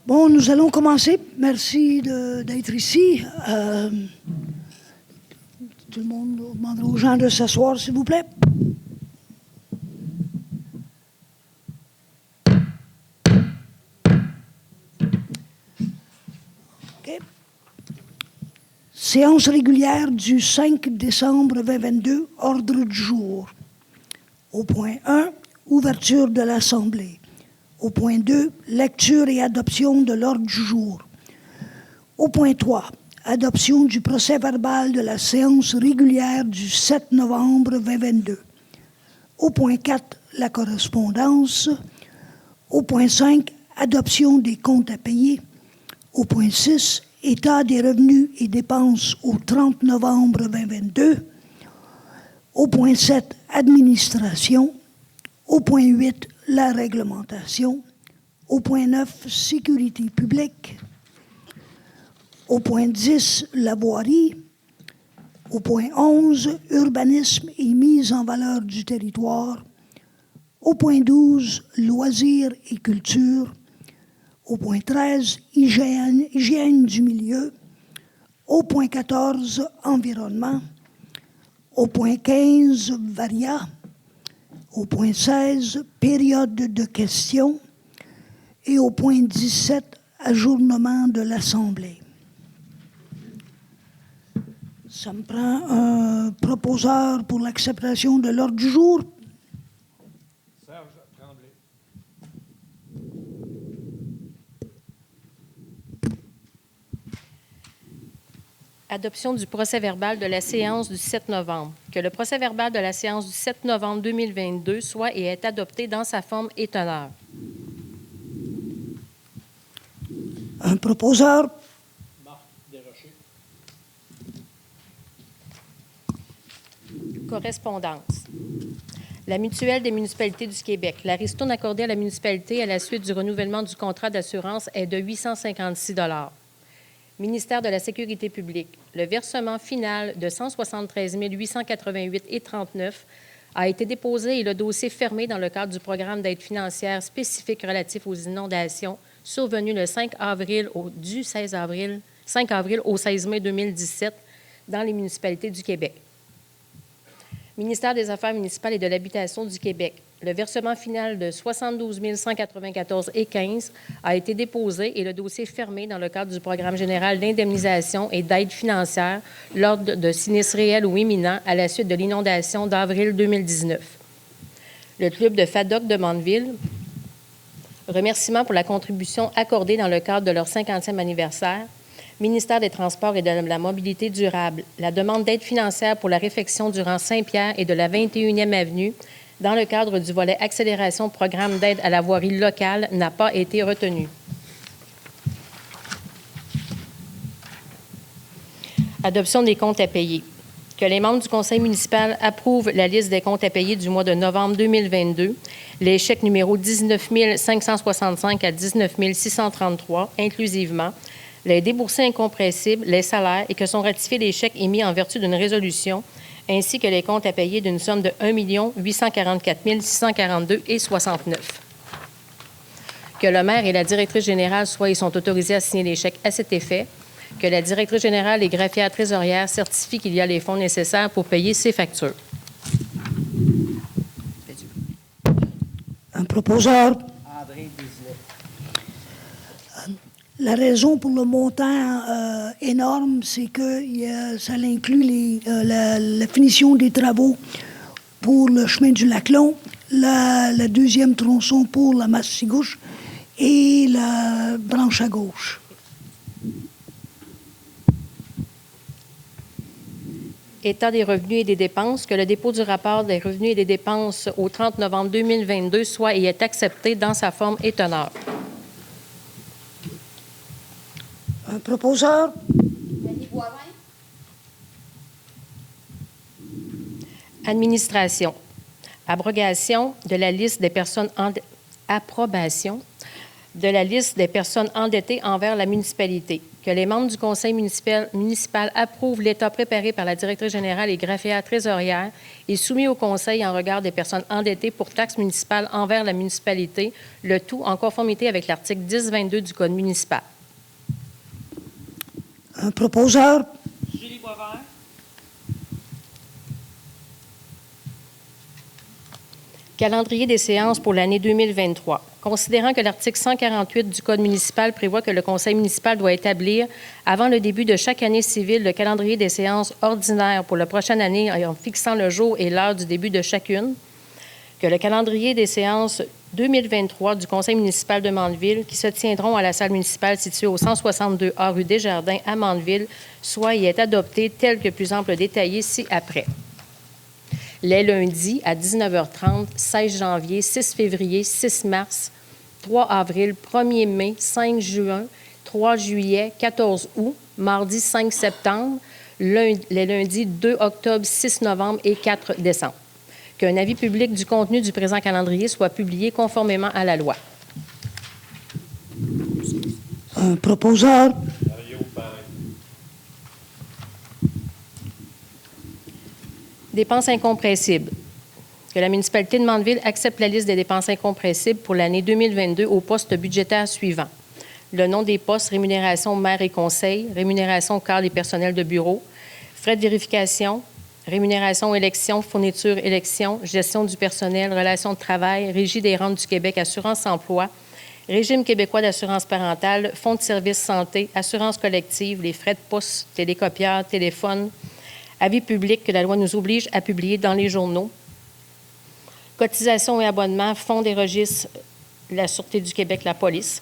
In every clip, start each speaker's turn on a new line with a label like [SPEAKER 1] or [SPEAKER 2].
[SPEAKER 1] Bon, nous allons commencer. Merci d'être ici. Tout le monde demandera aux gens de s'asseoir, s'il vous plaît. OK. Séance régulière du 5 décembre 2022, ordre du jour. Au point 1, ouverture de l'Assemblée. Au point 2, lecture et adoption de l'ordre du jour. Au point 3, adoption du procès-verbal de la séance régulière du 7 novembre 2022. Au point 4, la correspondance. Au point 5, adoption des comptes à payer. Au point 6, état des revenus et dépenses au 30 novembre 2022. Au point 7, administration. Au point 8, la réglementation. Au point 9, sécurité publique. Au point 10, la voirie. Au point 11, urbanisme et mise en valeur du territoire. Au point 12, loisirs et culture. Au point 13, hygiène du milieu. Au point 14, environnement. Au point 15, varia. Au point 16, période de questions. Et au point 17, ajournement de l'Assemblée. Ça me prend un proposeur pour l'acceptation de l'ordre du jour.
[SPEAKER 2] Serge Tremblay.
[SPEAKER 3] Adoption du procès-verbal de la séance du 7 novembre. Que le procès-verbal de la séance du 7 novembre 2022 soit et est adopté dans sa forme et teneur.
[SPEAKER 1] Un proposeur.
[SPEAKER 2] Marc Desrochers.
[SPEAKER 3] Correspondance. La Mutuelle des municipalités du Québec. La ristourne accordée à la municipalité à la suite du renouvellement du contrat d'assurance est de 856 $. Ministère de la Sécurité publique. Le versement final de 173 888,39 $ a été déposé et le dossier fermé dans le cadre du programme d'aide financière spécifique relatif aux inondations survenu le 5 avril au 16 mai 2017 dans les municipalités du Québec. Ministère des Affaires municipales et de l'Habitation du Québec. Le versement final de 72 194,15 $ a été déposé et le dossier fermé dans le cadre du programme général d'indemnisation et d'aide financière lors de sinistres réels ou imminents à la suite de l'inondation d'avril 2019. Le club de FADOC de Mandeville. Remerciements pour la contribution accordée dans le cadre de leur 50e anniversaire. Ministère des Transports et de la Mobilité durable. La demande d'aide financière pour la réfection du rang Saint-Pierre et de la 21e avenue dans le cadre du volet accélération programme d'aide à la voirie locale n'a pas été retenue. Adoption des comptes à payer. Que les membres du conseil municipal approuvent la liste des comptes à payer du mois de novembre 2022, les chèques numéro 19 565 à 19 633 inclusivement, les déboursés incompressibles, les salaires et que sont ratifiés les chèques émis en vertu d'une résolution, ainsi que les comptes à payer d'une somme de 1 844 642,69 $. Que le maire et la directrice générale soient et sont autorisés à signer les chèques à cet effet. Que la directrice générale et greffière trésorière certifient qu'il y a les fonds nécessaires pour payer ces factures.
[SPEAKER 1] Un proposeur.
[SPEAKER 2] André Désilet.
[SPEAKER 1] La raison pour le montant énorme, c'est que ça inclut la finition des travaux pour le chemin du Lac-Long, la deuxième tronçon pour la Masse-Sigouche et la branche à gauche.
[SPEAKER 3] État des revenus et des dépenses, que le dépôt du rapport des revenus et des dépenses au 30 novembre 2022 soit et est accepté dans sa forme et teneur.
[SPEAKER 1] Un proposeur.
[SPEAKER 3] Administration. Abrogation de la liste des personnes approbation de la liste des personnes endettées envers la municipalité, que les membres du conseil municipal approuvent l'état préparé par la directrice générale et greffière trésorière et soumis au conseil en regard des personnes endettées pour taxes municipales envers la municipalité, le tout en conformité avec l'article 1022 du Code municipal.
[SPEAKER 1] Un proposeur.
[SPEAKER 2] Julie Boisvert.
[SPEAKER 3] Calendrier des séances pour l'année 2023. Considérant que l'article 148 du Code municipal prévoit que le conseil municipal doit établir, avant le début de chaque année civile, le calendrier des séances ordinaires pour la prochaine année en fixant le jour et l'heure du début de chacune, que le calendrier des séances 2023 du conseil municipal de Mandeville, qui se tiendront à la salle municipale située au 162A rue Desjardins à Mandeville, soit y est adopté tel que plus ample détaillé ci-après. Les lundis à 19h30, 16 janvier, 6 février, 6 mars, 3 avril, 1er mai, 5 juin, 3 juillet, 14 août, mardi 5 septembre, les lundis 2 octobre, 6 novembre et 4 décembre. Qu'un avis public du contenu du présent calendrier soit publié conformément à la loi.
[SPEAKER 1] Un proposeur.
[SPEAKER 2] Mario Parrain.
[SPEAKER 3] Dépenses incompressibles. Que la municipalité de Mandeville accepte la liste des dépenses incompressibles pour l'année 2022 au poste budgétaire suivant. Le nom des postes, rémunération maire et conseil, rémunération cadre et personnel de bureau, frais de vérification, rémunération élection, fourniture élection, gestion du personnel, relations de travail, Régie des rentes du Québec, assurance emploi, Régime québécois d'assurance parentale, fonds de services santé, assurance collective, les frais de poste, télécopieur, téléphone, avis public que la loi nous oblige à publier dans les journaux, cotisations et abonnements, fonds des registres, la Sûreté du Québec, la police,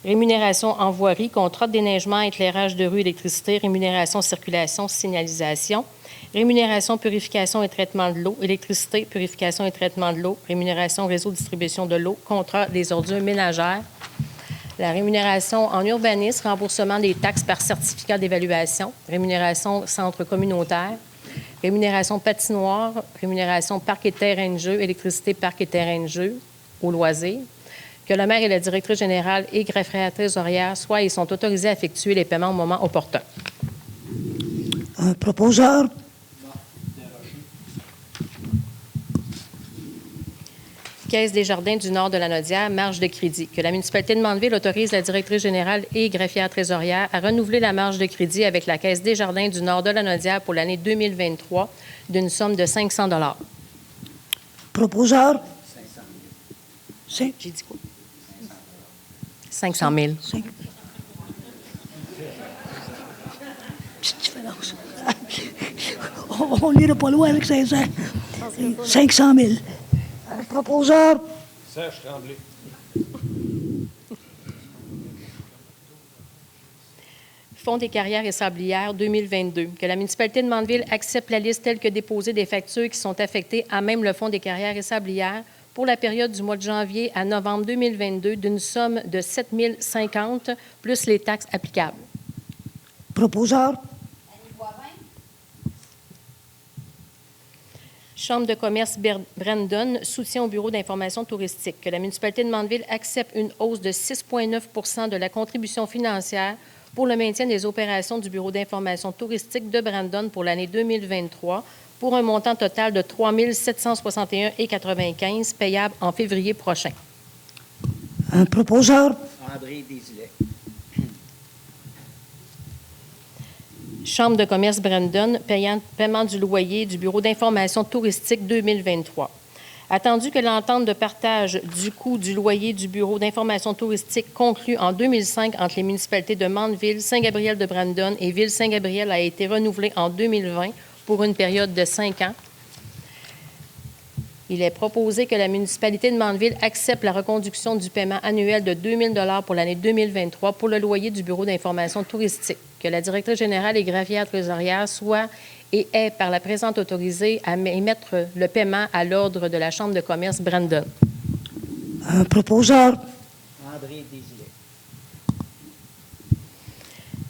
[SPEAKER 3] rémunération en voirie, contrat de déneigement, éclairage de rue, électricité, rémunération, circulation, signalisation, rémunération, purification et traitement de l'eau, électricité, purification et traitement de l'eau, rémunération, réseau de distribution de l'eau, contrat des ordures ménagères, la rémunération en urbanisme, remboursement des taxes par certificat d'évaluation, rémunération centre communautaire, rémunération patinoire, rémunération parc et terrain de jeu, électricité, parc et terrain de jeu, au loisir, que le maire et la directrice générale et greffière trésorière soient et sont autorisés à effectuer les paiements au moment opportun.
[SPEAKER 1] Un proposeur.
[SPEAKER 3] Caisse des Jardins du Nord de la Nodière, marge de crédit. Que la municipalité de Mandeville autorise la directrice générale et greffière trésorière à renouveler la marge de crédit avec la Caisse des Jardins du Nord de la Nodière pour l'année 2023 d'une somme de 500 $.
[SPEAKER 1] Proposeur.
[SPEAKER 3] 500 000. J'ai dit quoi? 500 000.
[SPEAKER 1] 5. Petite différence. On n'ira pas loin avec 500. 500 000. Un proposeur.
[SPEAKER 2] Serge Tremblay.
[SPEAKER 3] Fonds des carrières et sablières 2022. Que la municipalité de Mandeville accepte la liste telle que déposée des factures qui sont affectées à même le Fonds des carrières et sablières pour la période du mois de janvier à novembre 2022 d'une somme de 7 050 plus les taxes applicables.
[SPEAKER 1] Proposeur.
[SPEAKER 3] Chambre de commerce Brandon, soutien au bureau d'information touristique. Que la municipalité de Mandeville accepte une hausse de 6,9 % de la contribution financière pour le maintien des opérations du bureau d'information touristique de Brandon pour l'année 2023 pour un montant total de 3 761,95 payable en février prochain.
[SPEAKER 1] Un proposeur.
[SPEAKER 4] André Desilets.
[SPEAKER 3] Chambre de commerce Brandon, paiement du loyer du bureau d'information touristique 2023. Attendu que l'entente de partage du coût du loyer du bureau d'information touristique conclue en 2005 entre les municipalités de Mandeville, Saint-Gabriel de Brandon et Ville-Saint-Gabriel a été renouvelée en 2020 pour une période de 5 ans. Il est proposé que la municipalité de Mandeville accepte la reconduction du paiement annuel de 2 000 $ pour l'année 2023 pour le loyer du bureau d'information touristique. Que la directrice générale et greffière trésorière soit et est par la présente autorisée à émettre le paiement à l'ordre de la Chambre de commerce Brandon.
[SPEAKER 1] Un proposeur.
[SPEAKER 4] André Desilets.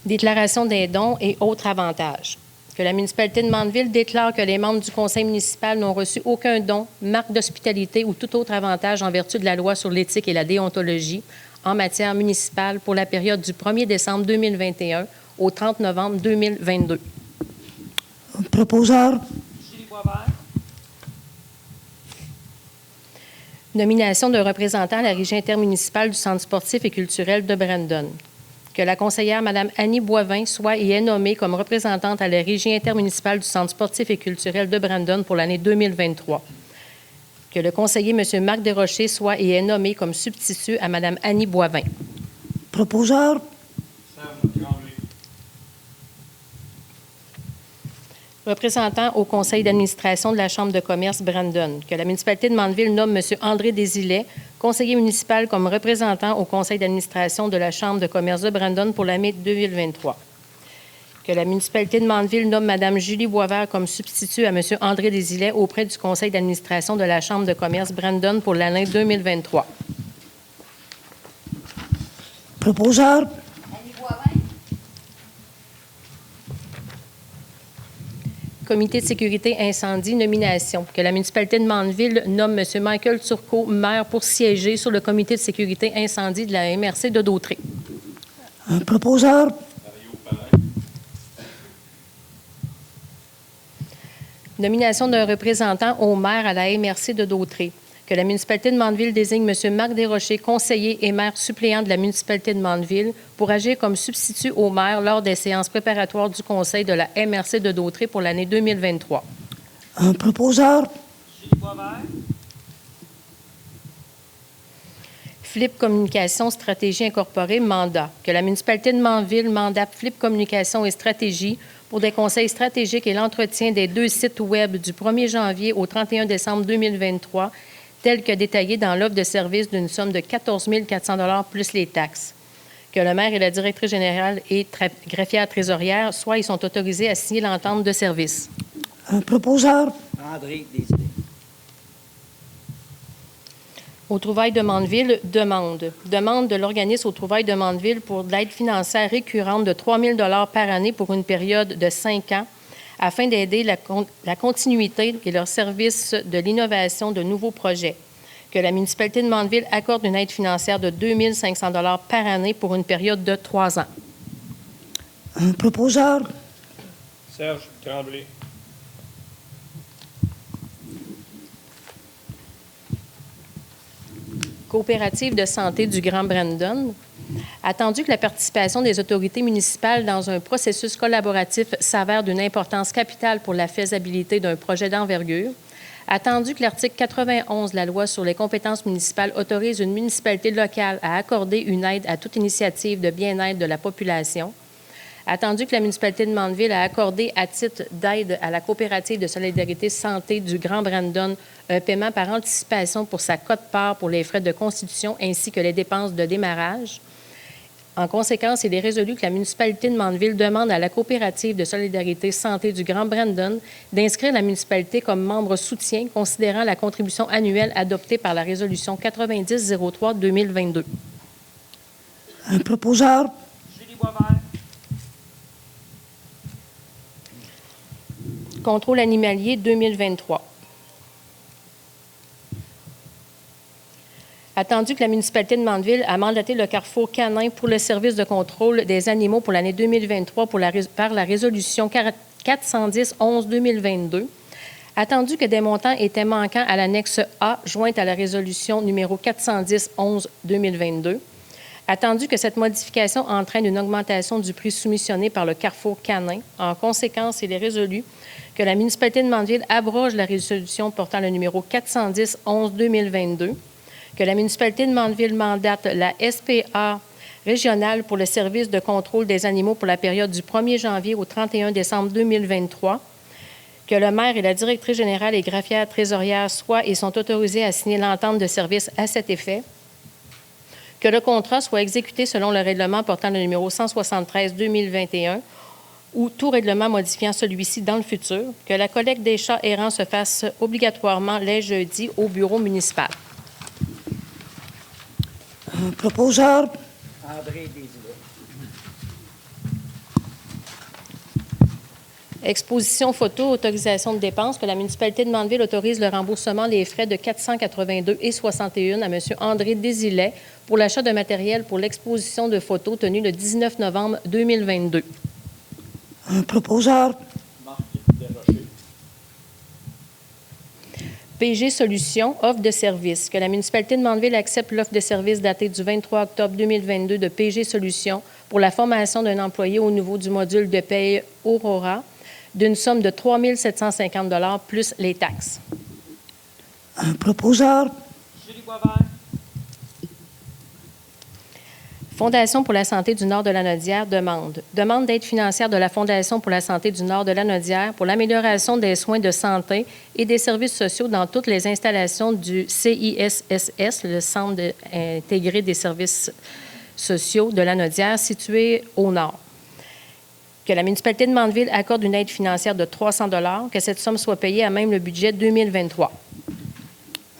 [SPEAKER 3] Déclaration des dons et autres avantages. Que la municipalité de Mandeville déclare que les membres du conseil municipal n'ont reçu aucun don, marque d'hospitalité ou tout autre avantage en vertu de la loi sur l'éthique et la déontologie en matière municipale pour la période du 1er décembre 2021 au 30 novembre 2022.
[SPEAKER 1] Proposeur.
[SPEAKER 2] Julie Boisvert.
[SPEAKER 3] Nomination d'un représentant à la Régie intermunicipale du Centre sportif et culturel de Brandon. Que la conseillère Mme Annie Boivin soit et est nommée comme représentante à la Régie intermunicipale du Centre sportif et culturel de Brandon pour l'année 2023. Que le conseiller M. Marc Desrochers soit et est nommé comme substitut à Mme Annie Boivin.
[SPEAKER 1] Proposeur.
[SPEAKER 2] Serge Tremblay.
[SPEAKER 3] Représentant au conseil d'administration de la Chambre de commerce Brandon. Que la municipalité de Mandeville nomme M. André Desilets, conseiller municipal, comme représentant au conseil d'administration de la Chambre de commerce de Brandon pour l'année 2023. Que la municipalité de Mandeville nomme Mme Julie Boisvert comme substitut à M. André Desilets auprès du conseil d'administration de la Chambre de commerce Brandon pour l'année 2023.
[SPEAKER 1] Proposeur.
[SPEAKER 3] Comité de sécurité incendie, nomination. Que la municipalité de Mandeville nomme M. Michael Turcot, maire, pour siéger sur le comité de sécurité incendie de la MRC de Dautré.
[SPEAKER 1] Proposeur.
[SPEAKER 2] Mario Palin.
[SPEAKER 3] Nomination d'un représentant au maire à la MRC de Dautré. Que la municipalité de Mandeville désigne M. Marc Desrochers, conseiller et maire suppléant de la municipalité de Mandeville, pour agir comme substitut au maire lors des séances préparatoires du conseil de la MRC de Dautré pour l'année 2023.
[SPEAKER 1] Proposeur.
[SPEAKER 2] Julie Boisvert.
[SPEAKER 3] Flip Communication Stratégie Incorporée, mandat. Que la municipalité de Mandeville mandate Flip Communication et Stratégie pour des conseils stratégiques et l'entretien des 2 sites Web du 1er janvier au 31 décembre 2023, tel que détaillé dans l'offre de service d'une somme de 14 400 $ plus les taxes. Que le maire et la directrice générale et greffière trésorière soient et sont autorisés à signer l'entente de service.
[SPEAKER 1] Proposeur.
[SPEAKER 4] André Desilets.
[SPEAKER 3] Aux trouvailles de Mandeville, demande. Demande de l'organisme aux trouvailles de Mandeville pour de l'aide financière récurrente de 3 000 $ par année pour une période de 5 ans afin d'aider la continuité et leur service de l'innovation de nouveaux projets. Que la municipalité de Mandeville accorde une aide financière de 2 500 $ par année pour une période de 3 ans.
[SPEAKER 1] Proposeur.
[SPEAKER 2] Serge Tremblay.
[SPEAKER 3] Coopérative de santé du Grand Brandon. Attendu que la participation des autorités municipales dans un processus collaboratif s'avère d'une importance capitale pour la faisabilité d'un projet d'envergure, attendu que l'article 91 de la loi sur les compétences municipales autorise une municipalité locale à accorder une aide à toute initiative de bien-être de la population, attendu que la municipalité de Mandeville a accordé à titre d'aide à la coopérative de solidarité santé du Grand Brandon un paiement par anticipation pour sa quote-part pour les frais de constitution ainsi que les dépenses de démarrage. En conséquence, il est résolu que la municipalité de Mandeville demande à la coopérative de solidarité santé du Grand Brandon d'inscrire la municipalité comme membre soutien, considérant la contribution annuelle adoptée par la résolution 90-03-2022.
[SPEAKER 1] Proposeur.
[SPEAKER 2] Julie Boisvert.
[SPEAKER 3] Contrôle animalier 2023. Attendu que la municipalité de Mandeville a mandaté le Carrefour Canin pour le service de contrôle des animaux pour l'année 2023 par la résolution 410-11-2022. Attendu que des montants étaient manquants à l'annexe A jointe à la résolution numéro 410-11-2022. Attendu que cette modification entraîne une augmentation du prix soumissionné par le Carrefour Canin. En conséquence, il est résolu que la municipalité de Mandeville abroge la résolution portant le numéro 410-11-2022. Que la municipalité de Mandeville mandate la SPA régionale pour le service de contrôle des animaux pour la période du 1er janvier au 31 décembre 2023. Que le maire et la directrice générale et greffière trésorière soient et sont autorisés à signer l'entente de service à cet effet. Que le contrat soit exécuté selon le règlement portant le numéro 173-2021 ou tout règlement modifiant celui-ci dans le futur. Que la collecte des chats errants se fasse obligatoirement les jeudis au bureau municipal.
[SPEAKER 1] Proposeur.
[SPEAKER 4] André Desilets.
[SPEAKER 3] Exposition photo, autorisation de dépenses. Que la municipalité de Mandeville autorise le remboursement des frais de 482,61 à M. André Desilets pour l'achat de matériel pour l'exposition de photos tenue le 19 novembre 2022.
[SPEAKER 1] Un proposeur.
[SPEAKER 2] Marc Desrochers.
[SPEAKER 3] PG Solutions, offre de service. Que la municipalité de Mandeville accepte l'offre de service datée du 23 octobre 2022 de PG Solutions pour la formation d'un employé au niveau du module de paie Aurora d'une somme de 3 750 $ plus les taxes.
[SPEAKER 1] Un proposeur.
[SPEAKER 2] Julie Boisvert.
[SPEAKER 3] Fondation pour la santé du Nord de la Nodière demande d'aide financière de la Fondation pour la santé du Nord de la Nodière pour l'amélioration des soins de santé et des services sociaux dans toutes les installations du CISSS, le Centre intégré des services sociaux de la Nodière, situé au nord. Que la municipalité de Mandeville accorde une aide financière de 300 $, que cette somme soit payée à même le budget 2023.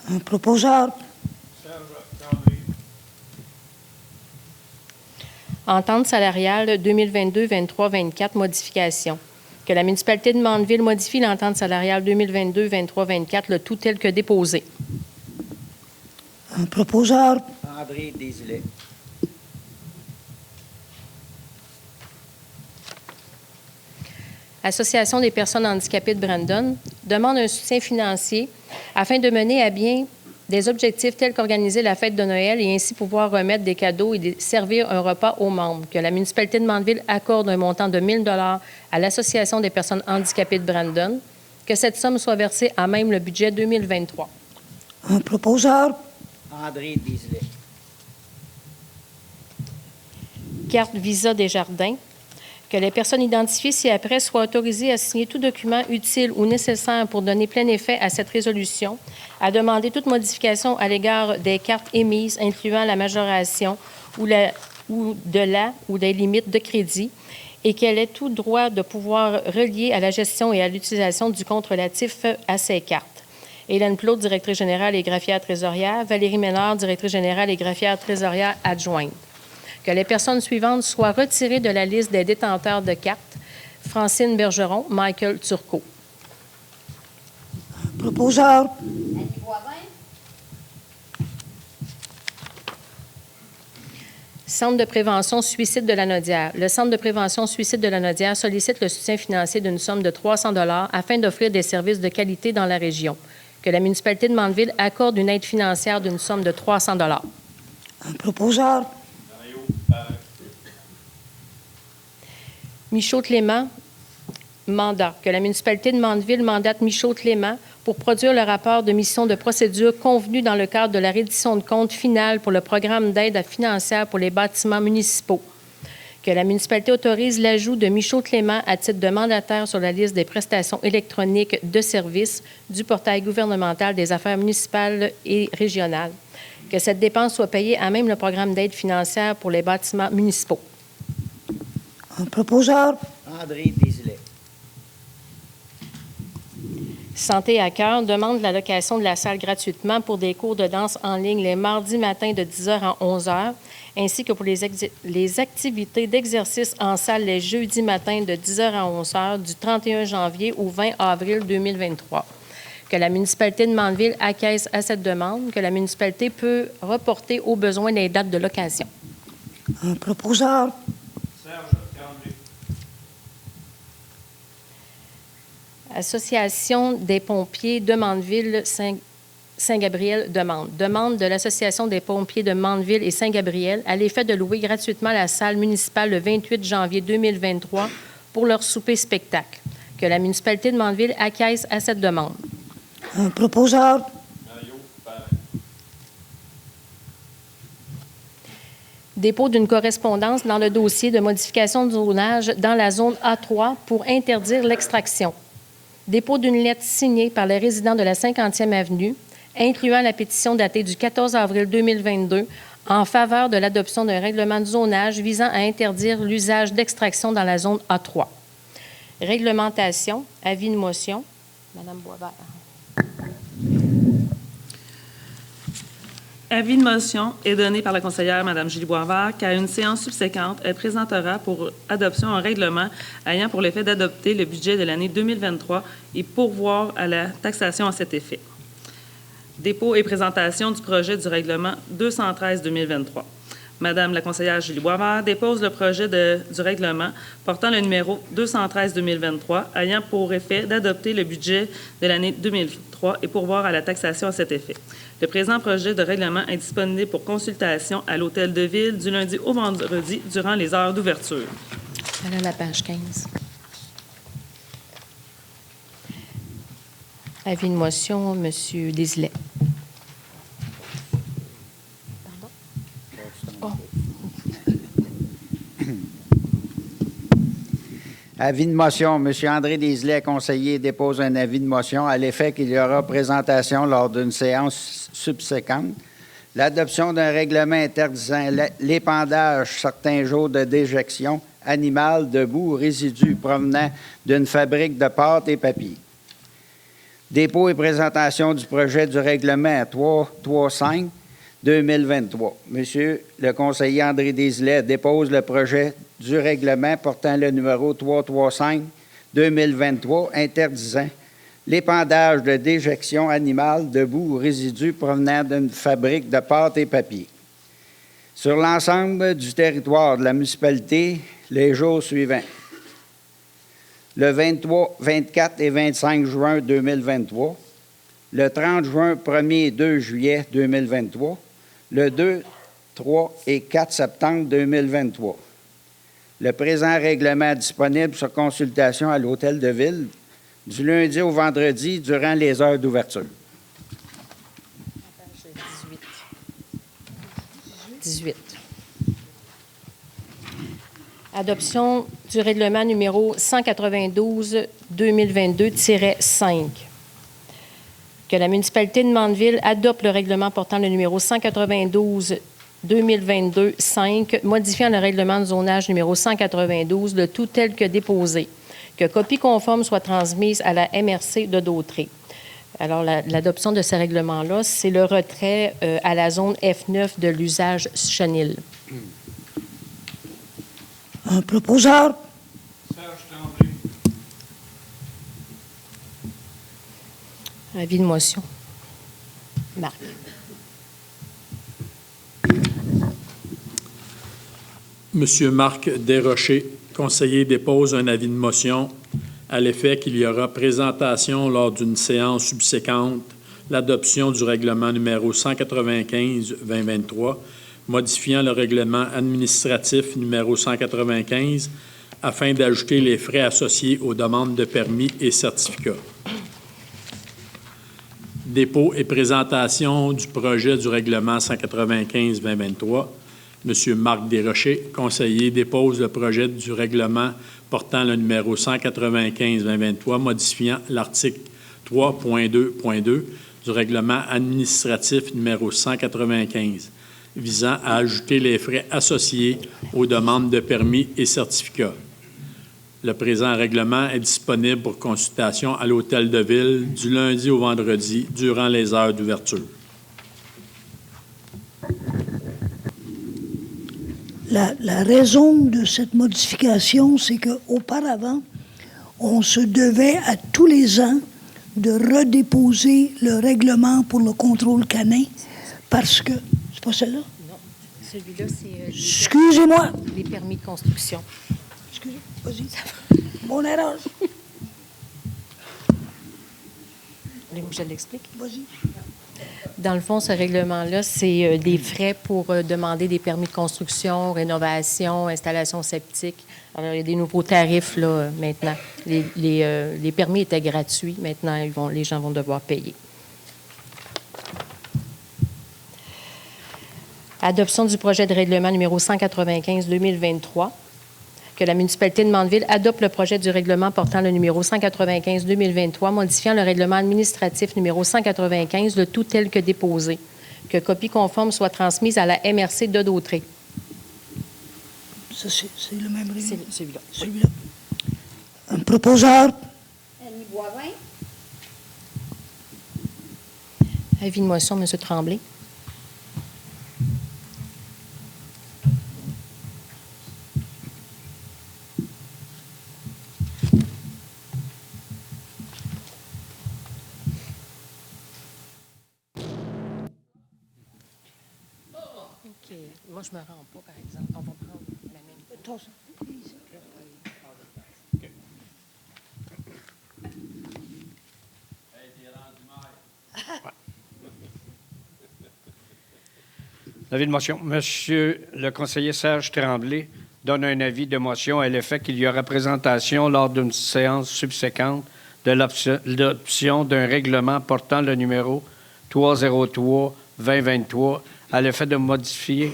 [SPEAKER 1] Un proposeur.
[SPEAKER 2] Serge Tremblay.
[SPEAKER 3] Entente salariale 2022, 23, 24, modification. Que la municipalité de Mandeville modifie l'entente salariale 2022, 23, 24, le tout tel que déposé.
[SPEAKER 1] Un proposeur.
[SPEAKER 4] André Desilets.
[SPEAKER 3] Association des personnes handicapées de Brandon demande un soutien financier afin de mener à bien des objectifs tels qu'organiser la fête de Noël et ainsi pouvoir remettre des cadeaux et servir un repas aux membres. Que la municipalité de Mandeville accorde un montant de 1 000 $ à l'Association des personnes handicapées de Brandon. Que cette somme soit versée à même le budget 2023.
[SPEAKER 1] Un proposeur.
[SPEAKER 4] André Desilets.
[SPEAKER 3] Carte Visa Desjardins. Que les personnes identifiées ci-après soient autorisées à signer tout document utile ou nécessaire pour donner plein effet à cette résolution, à demander toute modification à l'égard des cartes émises, incluant la majoration ou des limites de crédit, et qu'elle ait tout droit de pouvoir relier à la gestion et à l'utilisation du compte relatif à ces cartes. Hélène Plot, directrice générale et greffière trésorière. Valérie Ménard, directrice générale et greffière trésorière adjointe. Que les personnes suivantes soient retirées de la liste des détenteurs de cartes. Francine Bergeron, Michael Turcot.
[SPEAKER 1] Un proposeur.
[SPEAKER 3] Centre de prévention suicide de la Nodière. Le Centre de prévention suicide de la Nodière sollicite le soutien financier d'une somme de 300 $ afin d'offrir des services de qualité dans la région. Que la municipalité de Mandeville accorde une aide financière d'une somme de 300 $.
[SPEAKER 1] Un proposeur.
[SPEAKER 2] Mario Parent.
[SPEAKER 3] Michaud-Clément, mandat. Que la municipalité de Mandeville mandate Michaud-Clément pour produire le rapport de mission de procédure convenu dans le cadre de la reddition de compte finale pour le programme d'aide financière pour les bâtiments municipaux. Que la municipalité autorise l'ajout de Michaud-Clément à titre de mandataire sur la liste des prestations électroniques de services du portail gouvernemental des affaires municipales et régionales. Que cette dépense soit payée à même le programme d'aide financière pour les bâtiments municipaux.
[SPEAKER 1] Un proposeur.
[SPEAKER 4] André Desilets.
[SPEAKER 3] Santé à cœur demande l'allocation de la salle gratuitement pour des cours de danse en ligne les mardis matins de 10h à 11h, ainsi que pour les activités d'exercice en salle les jeudis matins de 10h à 11h du 31 janvier au 20 avril 2023. Que la municipalité de Mandeville acquiesce à cette demande, que la municipalité peut reporter au besoin les dates de location.
[SPEAKER 1] Un proposeur.
[SPEAKER 2] Serge Tremblay.
[SPEAKER 3] Association des pompiers de Mandeville Saint-Gabriel demande de l'Association des pompiers de Mandeville et Saint-Gabriel à l'effet de louer gratuitement la salle municipale le 28 janvier 2023 pour leur souper spectacle. Que la municipalité de Mandeville acquiesce à cette demande.
[SPEAKER 1] Un proposeur.
[SPEAKER 2] Mario Parent.
[SPEAKER 3] Dépôt d'une correspondance dans le dossier de modification de zonage dans la zone A3 pour interdire l'extraction. Dépôt d'une lettre signée par les résidents de la 50e avenue, incluant la pétition datée du 14 avril 2022 en faveur de l'adoption d'un règlement de zonage visant à interdire l'usage d'extraction dans la zone A3. Réglementation, avis de motion. Madame Boisvert.
[SPEAKER 5] Avis de motion est donné par la conseillère Mme Julie Boisvert qu'à une séance subséquente, elle présentera pour adoption un règlement ayant pour l'effet d'adopter le budget de l'année 2023 et pourvoir à la taxation à cet effet. Dépôt et présentation du projet du règlement 213-2023. Madame la conseillère Julie Boisvert dépose le projet du règlement portant le numéro 213-2023 ayant pour effet d'adopter le budget de l'année 2003 et pourvoir à la taxation à cet effet. Le présent projet de règlement est disponible pour consultation à l'Hôtel de Ville du lundi au vendredi durant les heures d'ouverture.
[SPEAKER 3] Voilà la page 15. Avis de motion, M. Désilet.
[SPEAKER 4] Avis de motion. M. André Desilets, conseiller, dépose un avis de motion à l'effet qu'il y aura présentation lors d'une séance subséquente. L'adoption d'un règlement interdisant l'épandage certains jours de déjection animale de boue ou résidus provenant d'une fabrique de pâtes et papier. Dépôt et présentation du projet du règlement 335-2023. Monsieur le conseiller André Desilets dépose le projet du règlement portant le numéro 335-2023 interdisant l'épandage de déjection animale de boue ou résidus provenant d'une fabrique de pâtes et papier sur l'ensemble du territoire de la municipalité les jours suivants. Le 23, 24 et 25 juin 2023, le 30 juin, 1er et 2 juillet 2023, le 2, 3 et 4 septembre 2023. Le présent règlement est disponible sur consultation à l'Hôtel de Ville du lundi au vendredi durant les heures d'ouverture.
[SPEAKER 3] 18. Adoption du règlement numéro 192-2022-5. Que la municipalité de Mandeville adopte le règlement portant le numéro 192-2022-5, modifiant le règlement de zonage numéro 192, le tout tel que déposé. Que copie conforme soit transmise à la MRC de Dautré. Alors, l'adoption de ce règlement-là, c'est le retrait à la zone F9 de l'usage chenil.
[SPEAKER 1] Un proposeur.
[SPEAKER 2] Serge Tremblay.
[SPEAKER 3] Avis de motion. Marc.
[SPEAKER 6] Monsieur Marc Desrochers, conseiller, dépose un avis de motion à l'effet qu'il y aura présentation lors d'une séance subséquente l'adoption du règlement numéro 195-2023, modifiant le règlement administratif numéro 195 afin d'ajouter les frais associés aux demandes de permis et certificats. Dépôt et présentation du projet du règlement 195-2023. Monsieur Marc Desrochers, conseiller, dépose le projet du règlement portant le numéro 195-2023, modifiant l'article 3.2.2 du règlement administratif numéro 195, visant à ajouter les frais associés aux demandes de permis et certificats. Le présent règlement est disponible pour consultation à l'Hôtel de Ville du lundi au vendredi durant les heures d'ouverture.
[SPEAKER 1] La raison de cette modification, c'est qu'auparavant, on se devait à tous les ans de redéposer le règlement pour le contrôle canin parce que... C'est pas celle-là?
[SPEAKER 3] Non, celui-là, c'est
[SPEAKER 1] Excusez-moi.
[SPEAKER 3] les permis de construction.
[SPEAKER 1] Excusez, vas-y. Mon erreur.
[SPEAKER 3] Voulez-vous que je l'explique?
[SPEAKER 1] Vas-y.
[SPEAKER 3] Dans le fond, ce règlement-là, c'est des frais pour demander des permis de construction, rénovation, installation septique. Alors, il y a des nouveaux tarifs là, maintenant. Les permis étaient gratuits. Maintenant, les gens vont devoir payer. Adoption du projet de règlement numéro 195-2023. Que la municipalité de Mandeville adopte le projet du règlement portant le numéro 195-2023, modifiant le règlement administratif numéro 195, le tout tel que déposé. Que copie conforme soit transmise à la MRC de Dautré.
[SPEAKER 1] Ça, c'est le même règlement.
[SPEAKER 3] C'est celui-là.
[SPEAKER 1] Celui-là. Un proposeur.
[SPEAKER 7] Annie Boivin.
[SPEAKER 3] Avis de motion, M. Tremblay. Moi, je me rends pas, par exemple. On va prendre la même.
[SPEAKER 7] Avis de motion. Monsieur le conseiller Serge Tremblay donne un avis de motion à l'effet qu'il y aura présentation lors d'une séance subséquente de l'option d'un règlement portant le numéro 303-2023 à l'effet de modifier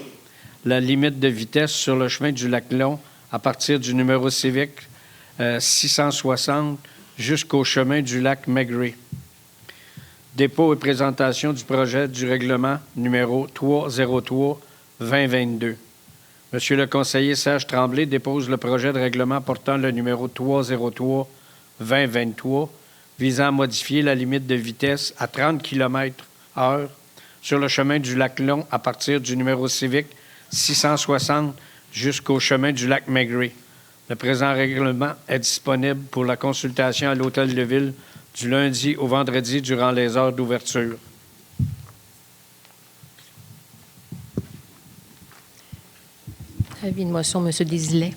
[SPEAKER 7] la limite de vitesse sur le chemin du Lac-Long à partir du numéro civique 660 jusqu'au chemin du lac Maigret. Dépôt et présentation du projet du règlement numéro 303-2022. Monsieur le conseiller Serge Tremblay dépose le projet de règlement portant le numéro 303-2023 visant à modifier la limite de vitesse à 30 km/h sur le chemin du Lac-Long à partir du numéro civique 660 jusqu'au chemin du lac Maigret. Le présent règlement est disponible pour la consultation à l'Hôtel de Ville du lundi au vendredi durant les heures d'ouverture.
[SPEAKER 3] Avis de motion, M. Désilet.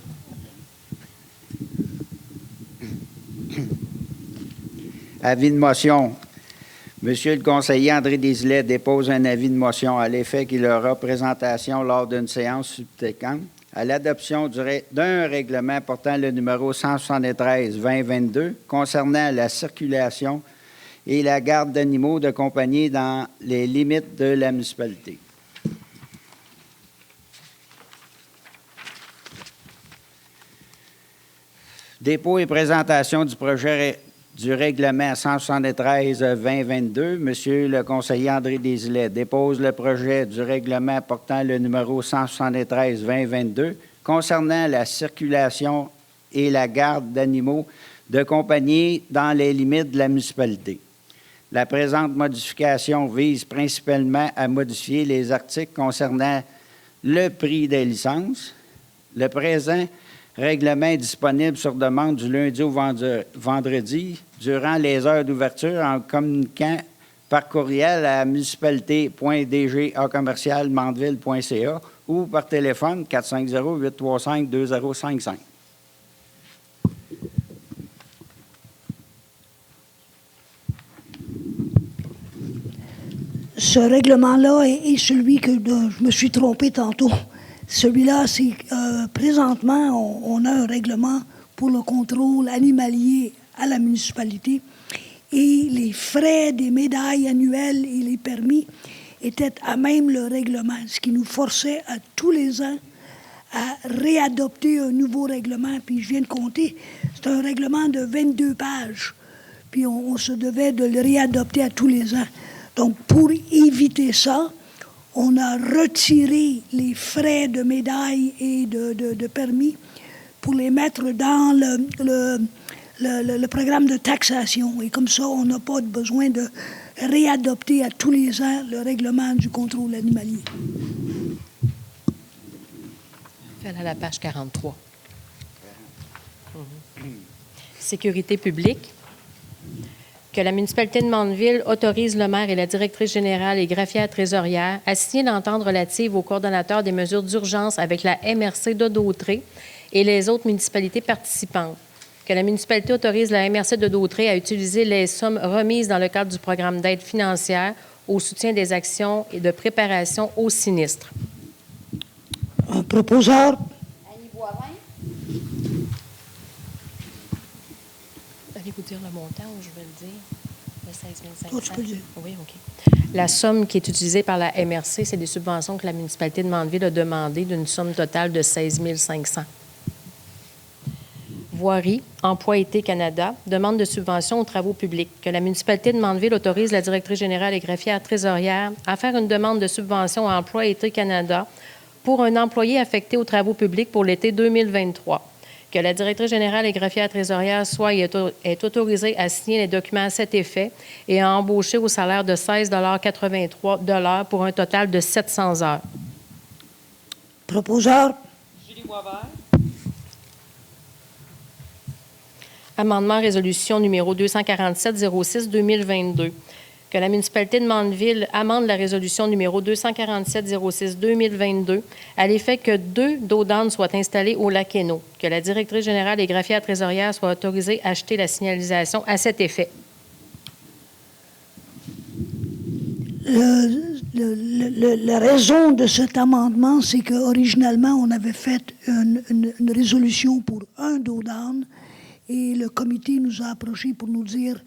[SPEAKER 4] Avis de motion. Monsieur le conseiller André Désilet dépose un avis de motion à l'effet qu'il aura présentation lors d'une séance subséquente à l'adoption d'un règlement portant le numéro 173-2022 concernant la circulation et la garde d'animaux de compagnie dans les limites de la municipalité. Dépôt et présentation du projet du règlement 173-2022, Monsieur le conseiller André Désilet dépose le projet du règlement portant le numéro 173-2022 concernant la circulation et la garde d'animaux de compagnie dans les limites de la municipalité. La présente modification vise principalement à modifier les articles concernant le prix des licences. Le présent règlement est disponible sur demande du lundi au vendredi durant les heures d'ouverture en communiquant par courriel à municipalité.dga@mandeville.ca ou par téléphone 450-835-2055.
[SPEAKER 1] Ce règlement-là est celui que je me suis trompé tantôt. Celui-là, c'est présentement, on a un règlement pour le contrôle animalier à la municipalité et les frais des médailles annuelles et les permis étaient à même le règlement, ce qui nous forçait à tous les ans à réadopter un nouveau règlement. Puis je viens de compter, c'est un règlement de 22 pages. Puis on se devait de le réadopter à tous les ans. Donc pour éviter ça, on a retiré les frais de médailles et de permis pour les mettre dans le programme de taxation. Et comme ça, on n'a pas besoin de réadopter à tous les ans le règlement du contrôle animalier.
[SPEAKER 3] Faites à la page 43. Sécurité publique. Que la municipalité de Mandeville autorise le maire et la directrice générale et greffière trésorière à signer l'entente relative au coordonnateur des mesures d'urgence avec la MRC de Dautré et les autres municipalités participantes. Que la municipalité autorise la MRC de Dautré à utiliser les sommes remises dans le cadre du programme d'aide financière au soutien des actions et de préparation au sinistre.
[SPEAKER 1] Un proposeur.
[SPEAKER 8] Annie Boivin.
[SPEAKER 3] Allez-vous dire le montant ou je vais le dire? Le 16 500.
[SPEAKER 1] Toi, tu peux le dire.
[SPEAKER 3] Oui, OK. La somme qui est utilisée par la MRC, c'est des subventions que la municipalité de Mandeville a demandées d'une somme totale de 16 500. Voirie, Emploi-été Canada, demande de subvention aux travaux publics. Que la municipalité de Mandeville autorise la directrice générale et greffière trésorière à faire une demande de subvention à Emploi-été Canada pour un employé affecté aux travaux publics pour l'été 2023. Que la directrice générale et greffière trésorière est autorisée à signer les documents à cet effet et à embaucher au salaire de 16,83 pour un total de 700 heures.
[SPEAKER 1] Proposeur.
[SPEAKER 5] Julie Boisvert.
[SPEAKER 3] Amendement résolution numéro 247-06-2022. que la municipalité de Mandeville amende la résolution numéro 247-06-2022 à l'effet que 2 dos d'âne soient installés au lac Hainaut, que la directrice générale et greffière trésorière soient autorisées à acheter la signalisation à cet effet.
[SPEAKER 1] La raison de cet amendement, c'est qu'originalement, on avait fait une résolution pour un dos d'âne et le comité nous a approchés pour nous dire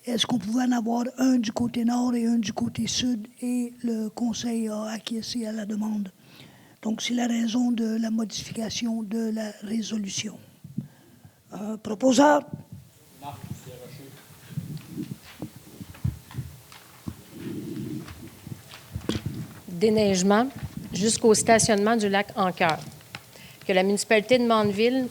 [SPEAKER 1] est-ce qu'on pouvait en avoir un du côté nord et un du côté sud, et le conseil a acquiescé à la demande. Donc, c'est la raison de la modification de la résolution. Proposeur?
[SPEAKER 3] Déneigement jusqu'au stationnement du lac Ancoeur. Que la municipalité de Mandeville,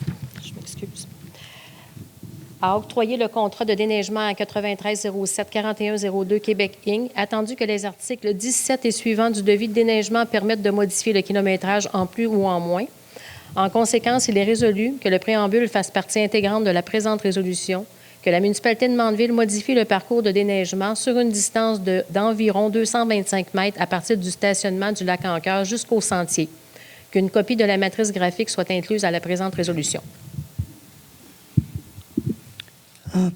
[SPEAKER 3] a octroyé le contrat de déneigement à 9307-4102 Québec Inc., attendu que les articles 17 et suivants du devis de déneigement permettent de modifier le kilométrage en plus ou en moins. En conséquence, il est résolu que le préambule fasse partie intégrante de la présente résolution, que la municipalité de Mandeville modifie le parcours de déneigement sur une distance d'environ 225 mètres à partir du stationnement du lac Ancoeur jusqu'au sentier, qu'une copie de la matrice graphique soit incluse à la présente résolution.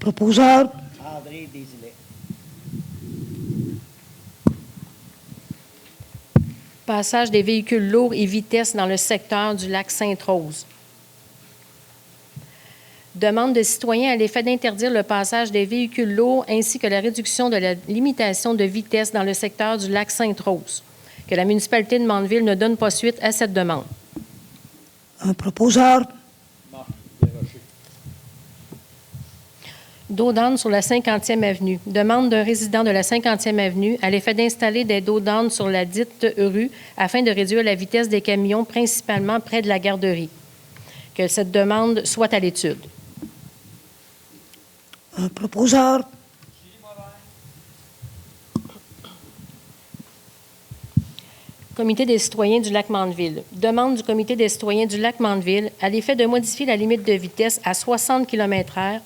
[SPEAKER 1] Proposeur?
[SPEAKER 4] André Desilets.
[SPEAKER 3] Passage des véhicules lourds et vitesse dans le secteur du lac Sainte-Rose. Demande de citoyens à l'effet d'interdire le passage des véhicules lourds ainsi que la réduction de la limitation de vitesse dans le secteur du lac Sainte-Rose. Que la municipalité de Mandeville ne donne pas suite à cette demande.
[SPEAKER 1] Proposeur?
[SPEAKER 3] Dos d'âne sur la 50e avenue. Demande d'un résident de la 50e avenue à l'effet d'installer des dos d'âne sur la dite rue afin de réduire la vitesse des camions, principalement près de la garderie. Que cette demande soit à l'étude.
[SPEAKER 1] Proposeur?
[SPEAKER 3] Comité des citoyens du lac Mandeville. Demande du Comité des citoyens du lac Mandeville à l'effet de modifier la limite de vitesse à 60 km/h,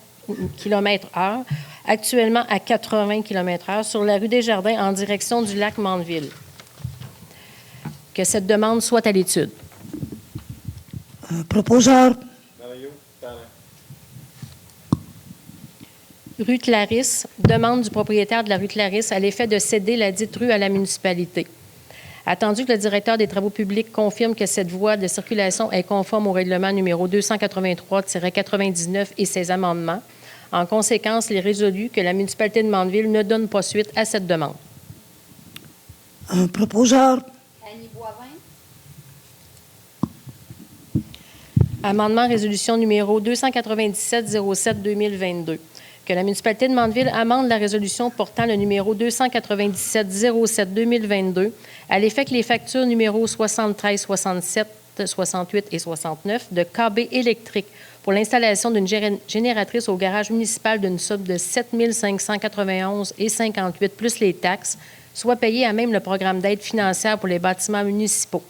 [SPEAKER 3] actuellement à 80 km/h, sur la rue Desjardins en direction du lac Mandeville. Que cette demande soit à l'étude.
[SPEAKER 1] Proposeur?
[SPEAKER 3] Rue Clarisse. Demande du propriétaire de la rue Clarisse à l'effet de céder la dite rue à la municipalité. Attendu que le directeur des Travaux publics confirme que cette voie de circulation est conforme au règlement numéro 283-99 et ses amendements, en conséquence, il est résolu que la municipalité de Mandeville ne donne pas suite à cette demande.
[SPEAKER 1] Proposeur?
[SPEAKER 8] Annie Boivin.
[SPEAKER 3] Amendement résolution numéro 297-07-2022. Que la municipalité de Mandeville amende la résolution portant le numéro 297-07-2022 à l'effet que les factures numéros 73, 67, 68 et 69 de KB électrique pour l'installation d'une génératrice au garage municipal d'une somme de 7 591,58 plus les taxes soient payées à même le programme d'aide financière pour les bâtiments municipaux.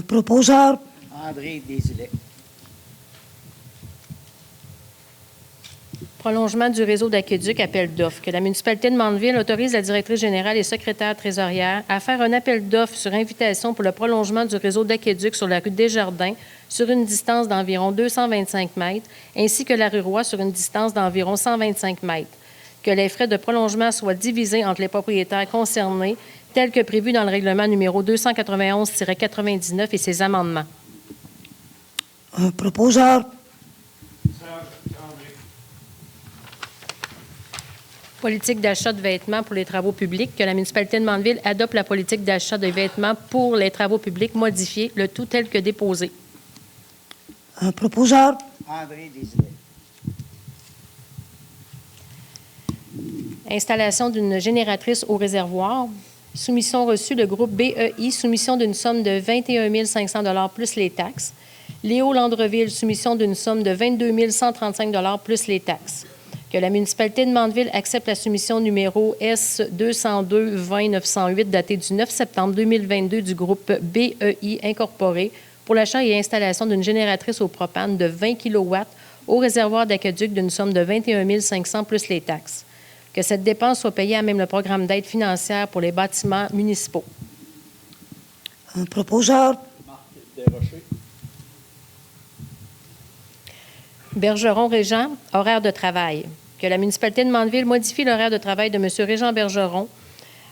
[SPEAKER 1] Proposeur?
[SPEAKER 4] André Desilets.
[SPEAKER 3] Prolongement du réseau d'aqueduc, appel d'offres. Que la municipalité de Mandeville autorise la directrice générale et secrétaire trésorière à faire un appel d'offres sur invitation pour le prolongement du réseau d'aqueduc sur la rue Desjardins sur une distance d'environ 225 mètres, ainsi que la rue Roy sur une distance d'environ 125 mètres. Que les frais de prolongement soient divisés entre les propriétaires concernés, tels que prévu dans le règlement numéro 291-99 et ses amendements.
[SPEAKER 1] Proposeur?
[SPEAKER 3] Politique d'achat de vêtements pour les travaux publics. Que la municipalité de Mandeville adopte la politique d'achat de vêtements pour les travaux publics modifiée, le tout tel que déposé.
[SPEAKER 1] Proposeur?
[SPEAKER 4] André Desilets.
[SPEAKER 3] Installation d'une génératrice au réservoir. Soumission reçue, le groupe BEI, soumission d'une somme de 21 500 $ plus les taxes. Léo Landreville, soumission d'une somme de 22 135 $ plus les taxes. Que la municipalité de Mandeville accepte la soumission numéro S-202-20-908 datée du 9 septembre 2022 du groupe BEI Incorporé pour l'achat et installation d'une génératrice au propane de 20 kW au réservoir d'aqueduc d'une somme de 21 500 plus les taxes. que cette dépense soit payée à même le programme d'aide financière pour les bâtiments municipaux.
[SPEAKER 1] Un proposeur.
[SPEAKER 3] Bergeron-Régent, horaire de travail. Que la municipalité de Mandeville modifie l'horaire de travail de M. Régent Bergeron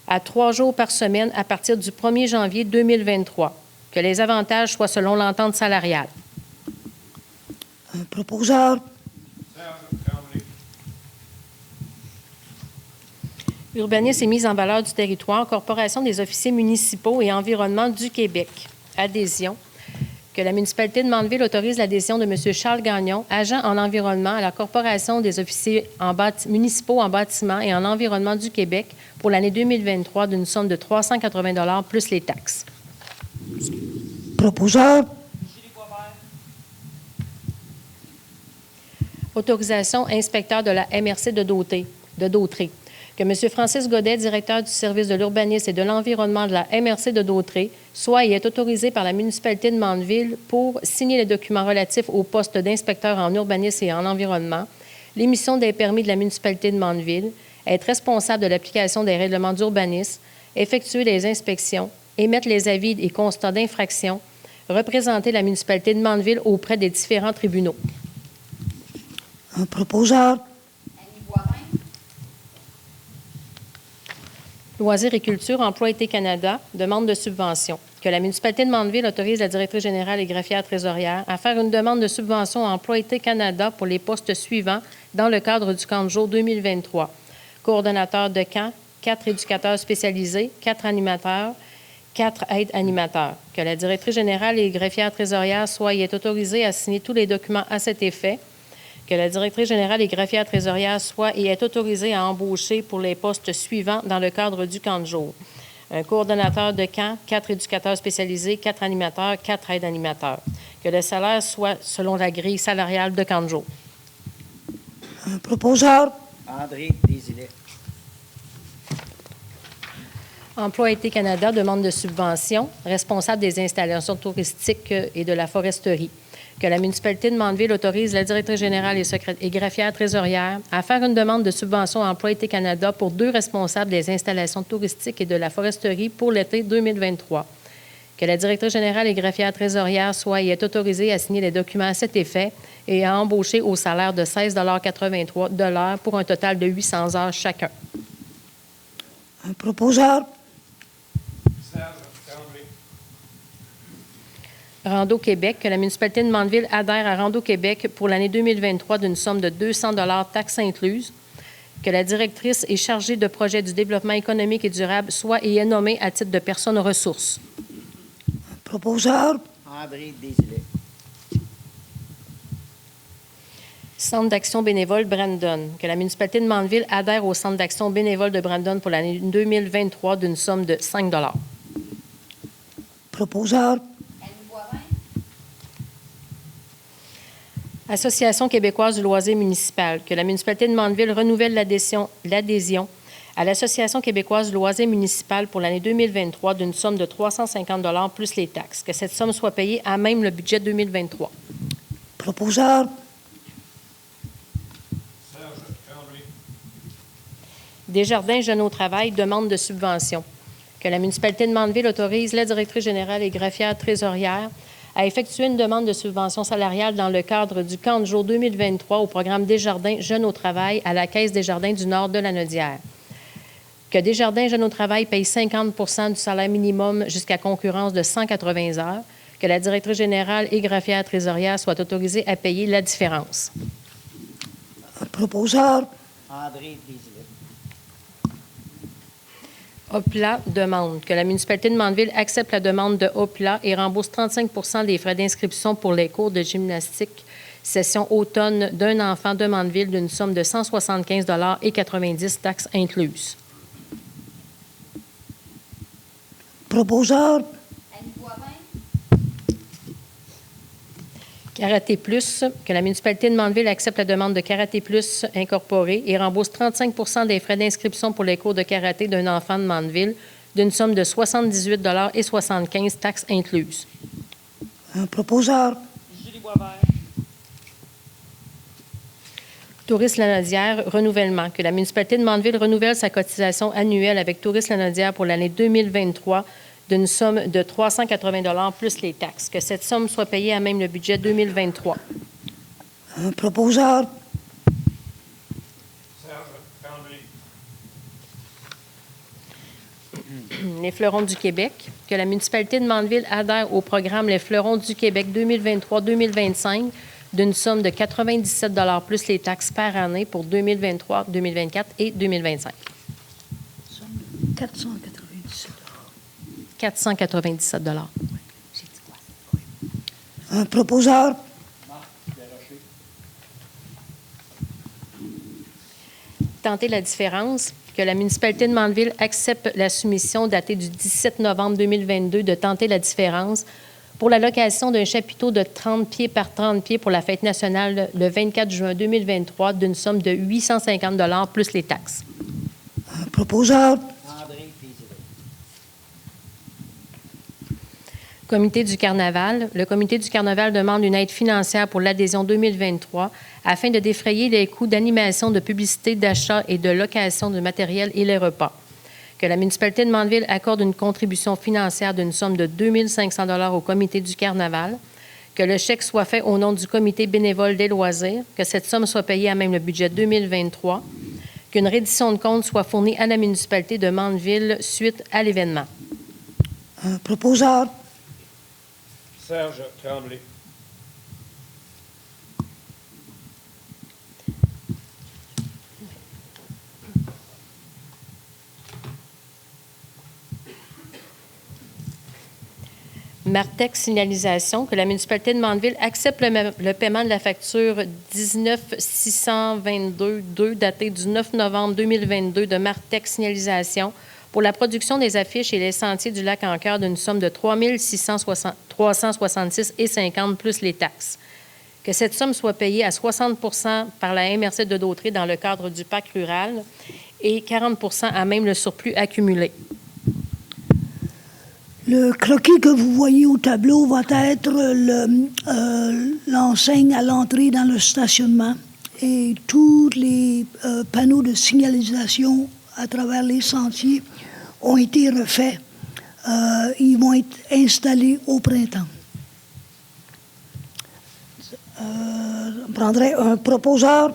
[SPEAKER 3] à 3 jours par semaine à partir du 1er janvier 2023. Que les avantages soient selon l'entente salariale.
[SPEAKER 1] Un proposeur.
[SPEAKER 2] Serge Tremblay.
[SPEAKER 3] Urbanisme et mise en valeur du territoire, Corporation des officiers municipaux et environnement du Québec. Adhésion. Que la municipalité de Mandeville autorise l'adhésion de M. Charles Gagnon, agent en environnement à la Corporation des officiers municipaux en bâtiment et en environnement du Québec pour l'année 2023 d'une somme de 380 $ plus les taxes.
[SPEAKER 1] Proposeur.
[SPEAKER 3] Autorisation inspecteur de la MRC de Dautré. Que M. Francis Godet, directeur du service de l'urbanisme et de l'environnement de la MRC de Dautré, soit et est autorisé par la municipalité de Mandeville pour signer les documents relatifs au poste d'inspecteur en urbanisme et en environnement, l'émission des permis de la municipalité de Mandeville, être responsable de l'application des règlements d'urbanisme, effectuer les inspections, émettre les avis et constats d'infraction, représenter la municipalité de Mandeville auprès des différents tribunaux.
[SPEAKER 1] Un proposeur.
[SPEAKER 3] Loisirs et culture, Emploi été Canada, demande de subvention. Que la municipalité de Mandeville autorise la directrice générale et greffière trésorière à faire une demande de subvention à Emploi été Canada pour les postes suivants dans le cadre du camp de jour 2023. Coordonnateur de camp, 4 éducateurs spécialisés, 4 animateurs, 4 aides animateurs. Que la directrice générale et greffière trésorière soit et est autorisée à signer tous les documents à cet effet. Que la directrice générale et greffière trésorière soit et est autorisée à embaucher pour les postes suivants dans le cadre du camp de jour. Un coordonnateur de camp, 4 éducateurs spécialisés, 4 animateurs, 4 aides animateurs. Que le salaire soit selon la grille salariale de camp de jour.
[SPEAKER 1] Un proposeur.
[SPEAKER 4] André Desilets.
[SPEAKER 3] Emploi été Canada, demande de subvention, responsable des installations touristiques et de la foresterie. Que la municipalité de Mandeville autorise la directrice générale et greffière trésorière à faire une demande de subvention à Emploi été Canada pour 2 responsables des installations touristiques et de la foresterie pour l'été 2023. Que la directrice générale et greffière trésorière soit et est autorisée à signer les documents à cet effet et à embaucher au salaire de 16,83 $ de l'heure pour un total de 800 heures chacun.
[SPEAKER 1] Un proposeur.
[SPEAKER 2] Serge Tremblay.
[SPEAKER 3] Rando Québec, que la municipalité de Mandeville adhère à Rando Québec pour l'année 2023 d'une somme de 200 $ taxes incluses. Que la directrice et chargée de projet du développement économique et durable soit et est nommée à titre de personne ressource.
[SPEAKER 1] Un proposeur.
[SPEAKER 4] André Desilets.
[SPEAKER 3] Centre d'action bénévole Brandon. Que la municipalité de Mandeville adhère au Centre d'action bénévole de Brandon pour l'année 2023 d'une somme de 5 $.
[SPEAKER 1] Proposeur.
[SPEAKER 3] Association québécoise du loisir municipal. Que la municipalité de Mandeville renouvelle l'adhésion à l'Association québécoise du loisir municipal pour l'année 2023 d'une somme de 350 $ plus les taxes. Que cette somme soit payée à même le budget 2023.
[SPEAKER 1] Proposeur.
[SPEAKER 2] Serge Tremblay.
[SPEAKER 3] Desjardins Jeunes au travail, demande de subvention. Que la municipalité de Mandeville autorise la directrice générale et greffière trésorière à effectuer une demande de subvention salariale dans le cadre du camp de jour 2023 au programme Desjardins Jeunes au travail à la Caisse Desjardins du Nord de la Nodière. Que Desjardins Jeunes au travail paye 50 % du salaire minimum jusqu'à concurrence de 180 heures. Que la directrice générale et greffière trésorière soit autorisée à payer la différence.
[SPEAKER 1] Un proposeur.
[SPEAKER 4] André Desilets.
[SPEAKER 3] OPLA demande que la municipalité de Mandeville accepte la demande de OPLA et rembourse 35 % des frais d'inscription pour les cours de gymnastique session automne d'un enfant de Mandeville d'une somme de 175 $ et 90 taxes incluses.
[SPEAKER 1] Proposeur.
[SPEAKER 3] Karaté Plus, que la municipalité de Mandeville accepte la demande de Karaté Plus incorporé et rembourse 35 % des frais d'inscription pour les cours de karaté d'un enfant de Mandeville d'une somme de 78 $ et 75 taxes incluses.
[SPEAKER 1] Un proposeur.
[SPEAKER 3] Tourisme-Lanaudière, renouvellement. Que la municipalité de Mandeville renouvelle sa cotisation annuelle avec Tourisme-Lanaudière pour l'année 2023 d'une somme de 380 plus les taxes. Que cette somme soit payée à même le budget 2023.
[SPEAKER 1] Un proposeur.
[SPEAKER 2] Serge Tremblay.
[SPEAKER 3] Les Fleurons du Québec. Que la municipalité de Mandeville adhère au programme Les Fleurons du Québec 2023-2025 d'une somme de 97 plus les taxes par année pour 2023, 2024 et 2025.
[SPEAKER 1] 497
[SPEAKER 3] 497 J'ai dit quoi?
[SPEAKER 1] Un proposeur.
[SPEAKER 3] Tenter la différence. Que la municipalité de Mandeville accepte la soumission datée du 17 novembre 2022 de Tenter la différence pour la location d'un chapiteau de 30 pieds par 30 pieds pour la fête nationale le 24 juin 2023 d'une somme de 850 plus les taxes.
[SPEAKER 1] Un proposeur.
[SPEAKER 3] Comité du Carnaval. Le Comité du Carnaval demande une aide financière pour l'adhésion 2023 afin de défrayer les coûts d'animation, de publicité, d'achat et de location de matériel et les repas. Que la municipalité de Mandeville accorde une contribution financière d'une somme de 2 500 au Comité du Carnaval. Que le chèque soit fait au nom du Comité bénévole des loisirs. Que cette somme soit payée à même le budget 2023. Qu'une reddition de compte soit fournie à la municipalité de Mandeville suite à l'événement.
[SPEAKER 1] Un proposeur.
[SPEAKER 2] Serge Tremblay.
[SPEAKER 3] Martec Signalisation, que la municipalité de Mandeville accepte le paiement de la facture 19 622-2 datée du 9 novembre 2022 de Martec Signalisation pour la production des affiches et les sentiers du lac en cœur d'une somme de 366,50 plus les taxes. Que cette somme soit payée à 60 par la MRC de Dautré dans le cadre du PAC rural et 40 à même le surplus accumulé.
[SPEAKER 1] Le croquis que vous voyez au tableau va être l'enseigne à l'entrée dans le stationnement et tous les panneaux de signalisation à travers les sentiers ont été refaits. Ils vont être installés au printemps. On prendrait un proposeur.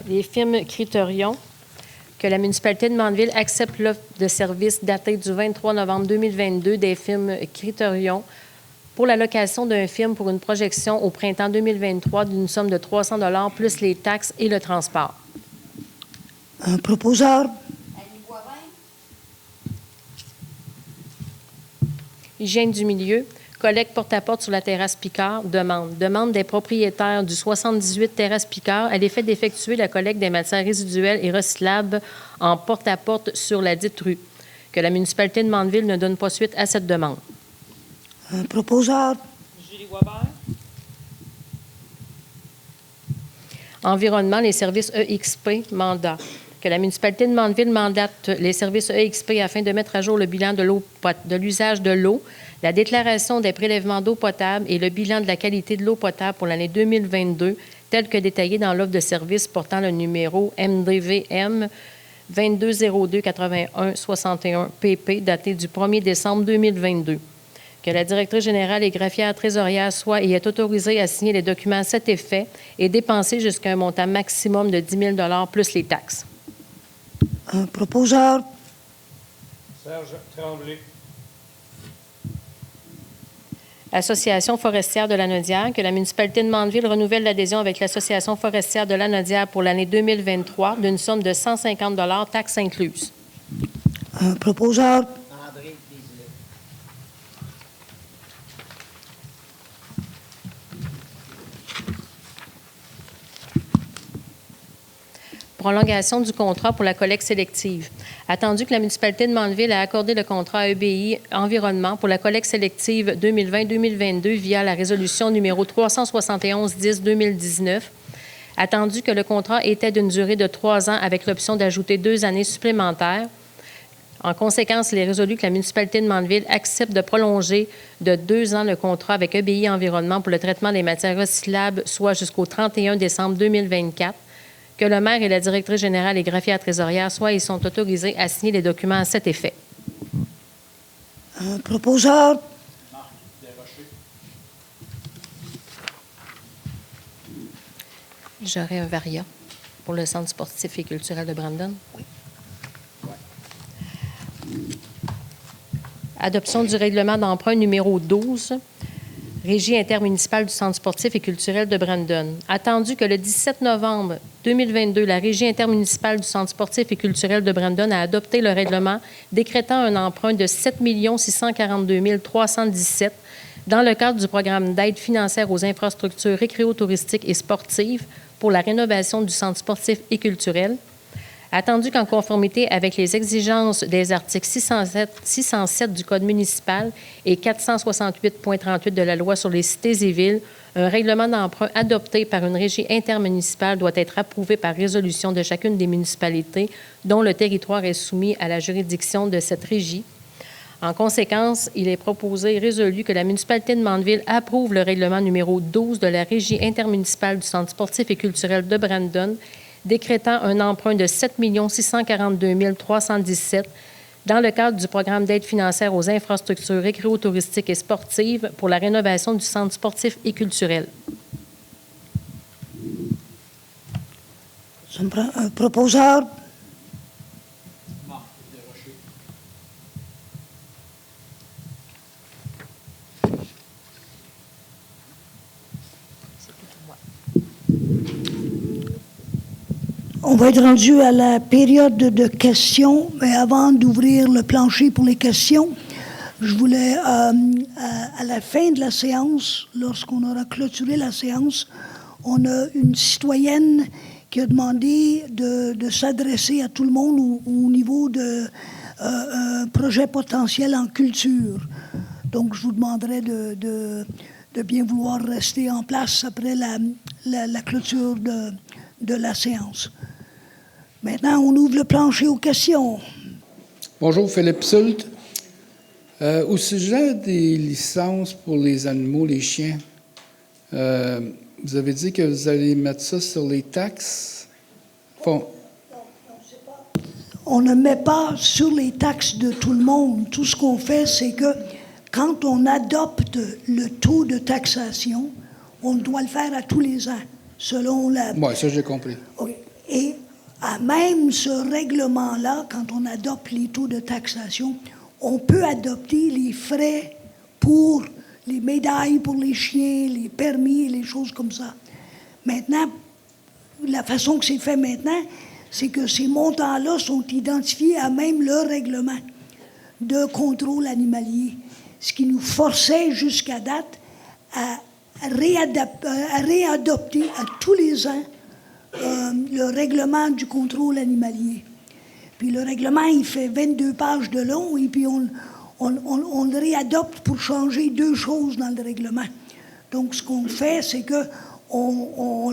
[SPEAKER 3] Les firmes Criterion, que la municipalité de Mandeville accepte l'offre de service datée du 23 novembre 2022 des firmes Criterion pour la location d'un film pour une projection au printemps 2023 d'une somme de 300 plus les taxes et le transport.
[SPEAKER 1] Un proposeur.
[SPEAKER 3] Hygiène du milieu. Collecte porte-à-porte sur la terrasse Picard. Demande des propriétaires du 78 terrasse Picard à l'effet d'effectuer la collecte des matières résiduelles et recyclables en porte-à-porte sur la dite rue. Que la municipalité de Mandeville ne donne pas suite à cette demande.
[SPEAKER 1] Un proposeur.
[SPEAKER 5] Julie Wabert.
[SPEAKER 3] Environnement, les services EXP, mandat. Que la municipalité de Mandeville mandate les services EXP afin de mettre à jour le bilan de l'usage de l'eau, la déclaration des prélèvements d'eau potable et le bilan de la qualité de l'eau potable pour l'année 2022, tel que détaillé dans l'offre de service portant le numéro MDVM 2202-81-61-PP, daté du 1er décembre 2022. Que la directrice générale et greffière trésorière soit et est autorisée à signer les documents à cet effet et dépenser jusqu'à un montant maximum de 10 000 plus les taxes.
[SPEAKER 1] Un proposeur.
[SPEAKER 2] Serge Tremblay.
[SPEAKER 3] Association forestière de Lanaudière, que la municipalité de Mandeville renouvelle l'adhésion avec l'Association forestière de Lanaudière pour l'année 2023 d'une somme de 150 taxes incluses.
[SPEAKER 1] Un proposeur.
[SPEAKER 3] Prolongation du contrat pour la collecte sélective. Attendu que la municipalité de Mandeville a accordé le contrat à EBI Environnement pour la collecte sélective 2020-2022 via la résolution numéro 371-10-2019, attendu que le contrat était d'une durée de 3 ans avec l'option d'ajouter 2 années supplémentaires, En conséquence, il est résolu que la municipalité de Mandeville accepte de prolonger de 2 ans le contrat avec EBI Environnement pour le traitement des matières recyclables, soit jusqu'au 31 décembre 2024, que le maire et la directrice générale et greffière trésorière soient et sont autorisés à signer les documents à cet effet.
[SPEAKER 1] Un proposeur.
[SPEAKER 3] J'aurais un varia pour le Centre sportif et culturel de Brandon. Oui. Adoption du règlement d'emprunt numéro 12, Régie intermunicipale du Centre sportif et culturel de Brandon. Attendu que le 17 novembre 2022, la Régie intermunicipale du Centre sportif et culturel de Brandon a adopté le règlement décrétant un emprunt de 7 642 317 dans le cadre du programme d'aide financière aux infrastructures récréo-touristiques et sportives pour la rénovation du Centre sportif et culturel. Attendu qu'en conformité avec les exigences des articles 607 du Code municipal et 468.38 de la Loi sur les cités et villes, un règlement d'emprunt adopté par une régie intermunicipale doit être approuvé par résolution de chacune des municipalités dont le territoire est soumis à la juridiction de cette régie. En conséquence, il est proposé et résolu que la municipalité de Mandeville approuve le règlement numéro 12 de la Régie intermunicipale du Centre sportif et culturel de Brandon, décrétant un emprunt de 7 642 317 dans le cadre du programme d'aide financière aux infrastructures récréo-touristiques et sportives pour la rénovation du Centre sportif et culturel.
[SPEAKER 1] Ça me prend un proposeur. On va être rendu à la période de questions, mais avant d'ouvrir le plancher pour les questions, je voulais, à la fin de la séance, lorsqu'on aura clôturé la séance, on a une citoyenne qui a demandé de s'adresser à tout le monde au niveau d'un projet potentiel en culture. Donc, je vous demanderai de bien vouloir rester en place après la clôture de la séance. Maintenant, on ouvre le plancher aux questions.
[SPEAKER 8] Bonjour, Philippe Sult. Au sujet des licences pour les animaux, les chiens, vous avez dit que vous allez mettre ça sur les taxes? Bon.
[SPEAKER 1] On ne met pas sur les taxes de tout le monde. Tout ce qu'on fait, c'est que quand on adopte le taux de taxation, on doit le faire à tous les ans, selon la...
[SPEAKER 8] Oui, ça, j'ai compris.
[SPEAKER 1] Okay. Et même ce règlement-là, quand on adopte les taux de taxation, on peut adopter les frais pour les médailles pour les chiens, les permis, les choses comme ça. Maintenant, la façon que c'est fait maintenant, c'est que ces montants-là sont identifiés à même le règlement de contrôle animalier, ce qui nous forçait jusqu'à date à réadopter à tous les ans le règlement du contrôle animalier. Puis le règlement, il fait 22 pages de long, et puis on le réadopte pour changer 2 choses dans le règlement. Donc, ce qu'on fait, c'est que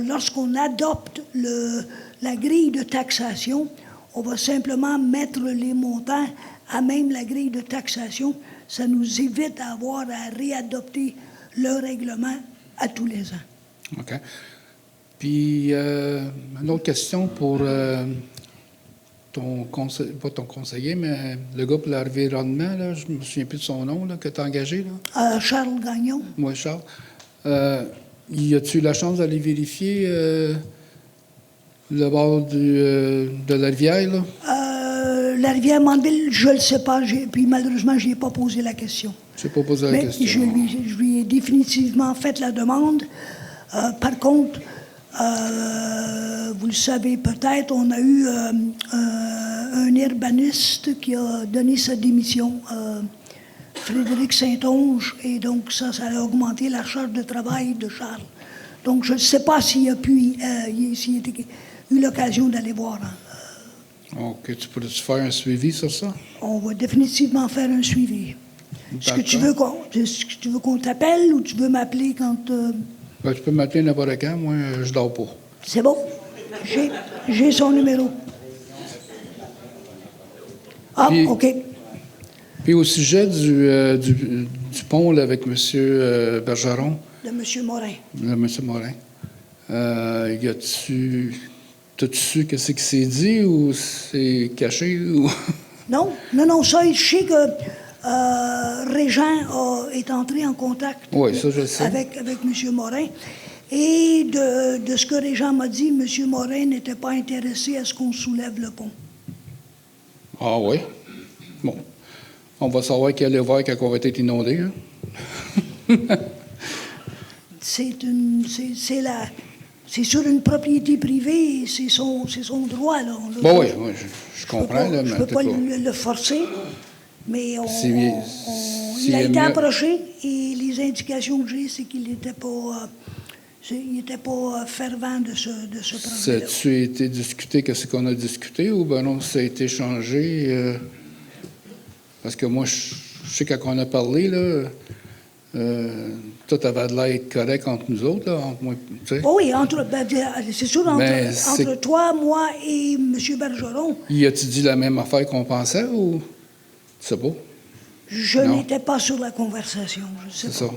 [SPEAKER 1] lorsqu'on adopte la grille de taxation, on va simplement mettre les montants à même la grille de taxation. Ça nous évite d'avoir à réadopter le règlement à tous les ans.
[SPEAKER 8] OK. Puis, une autre question pour pas ton conseiller, mais le gars pour l'environnement, là, je ne me souviens plus de son nom, là, que tu as engagé. Là.
[SPEAKER 1] Charles Gagnon.
[SPEAKER 8] Oui, Charles. Y a-tu eu la chance d'aller vérifier le bord de la rivière, là?
[SPEAKER 1] La rivière Mandeville, je ne le sais pas. Puis malheureusement, je n'y ai pas posé la question.
[SPEAKER 8] Je n'ai pas posé la question.
[SPEAKER 1] Je lui ai définitivement fait la demande. Par contre, vous le savez peut-être, on a eu un urbaniste qui a donné sa démission, Frédéric Saint-Onge, et donc ça a augmenté la charge de travail de Charles. Donc je ne sais pas s'il a eu l'occasion d'aller voir.
[SPEAKER 8] OK. Tu pourrais-tu faire un suivi sur ça?
[SPEAKER 1] On va définitivement faire un suivi. Est-ce que tu veux qu'on t'appelle ou tu veux m'appeler quand...
[SPEAKER 8] Ben, tu peux m'appeler n'importe quand. Moi, je dors pas.
[SPEAKER 1] C'est bon. J'ai son numéro. Ah,
[SPEAKER 8] Puis-
[SPEAKER 1] OK.
[SPEAKER 8] Puis au sujet du pont là, avec M. Bergeron,
[SPEAKER 1] De M. Morin.
[SPEAKER 8] là, M. Morin, t'as-tu su qu'est-ce qui s'est dit ou c'est caché? Ou...
[SPEAKER 1] Non, ça, je sais que Régent est entré en contact
[SPEAKER 8] Oui, ça, je le sais.
[SPEAKER 1] avec M. Morin. Et de ce que Régent m'a dit, M. Morin n'était pas intéressé à ce qu'on soulève le pont.
[SPEAKER 8] Ah oui? Bon. On va savoir qu'il allait voir quand on va être inondé. Hein?
[SPEAKER 1] C'est sur une propriété privée, et c'est son droit. Là.
[SPEAKER 8] Bon, oui, je comprends.
[SPEAKER 1] Je ne peux pas
[SPEAKER 8] en tout cas,
[SPEAKER 1] le forcer, mais
[SPEAKER 8] Si-
[SPEAKER 1] il a
[SPEAKER 8] est
[SPEAKER 1] été
[SPEAKER 8] mieux-
[SPEAKER 1] approché et les indications que j'ai, c'est qu'il n'était pas, fervent de ce projet-là.
[SPEAKER 8] Ça a-tu été discuté, qu'est-ce qu'on a discuté, ou ben non, ça a été changé? Parce que moi, je sais quand on a parlé, là, tout avait de l'air correct entre nous autres, là, entre moi, tu sais.
[SPEAKER 1] Oh oui, c'est sûr,
[SPEAKER 8] Mais
[SPEAKER 1] entre toi, moi et M. Bergeron,
[SPEAKER 8] Y a-tu dit la même affaire qu'on pensait, ou... Tu sais pas?
[SPEAKER 1] je
[SPEAKER 8] Non.
[SPEAKER 1] n'étais pas sur la conversation. Je sais
[SPEAKER 8] C'est
[SPEAKER 1] pas.
[SPEAKER 8] ça.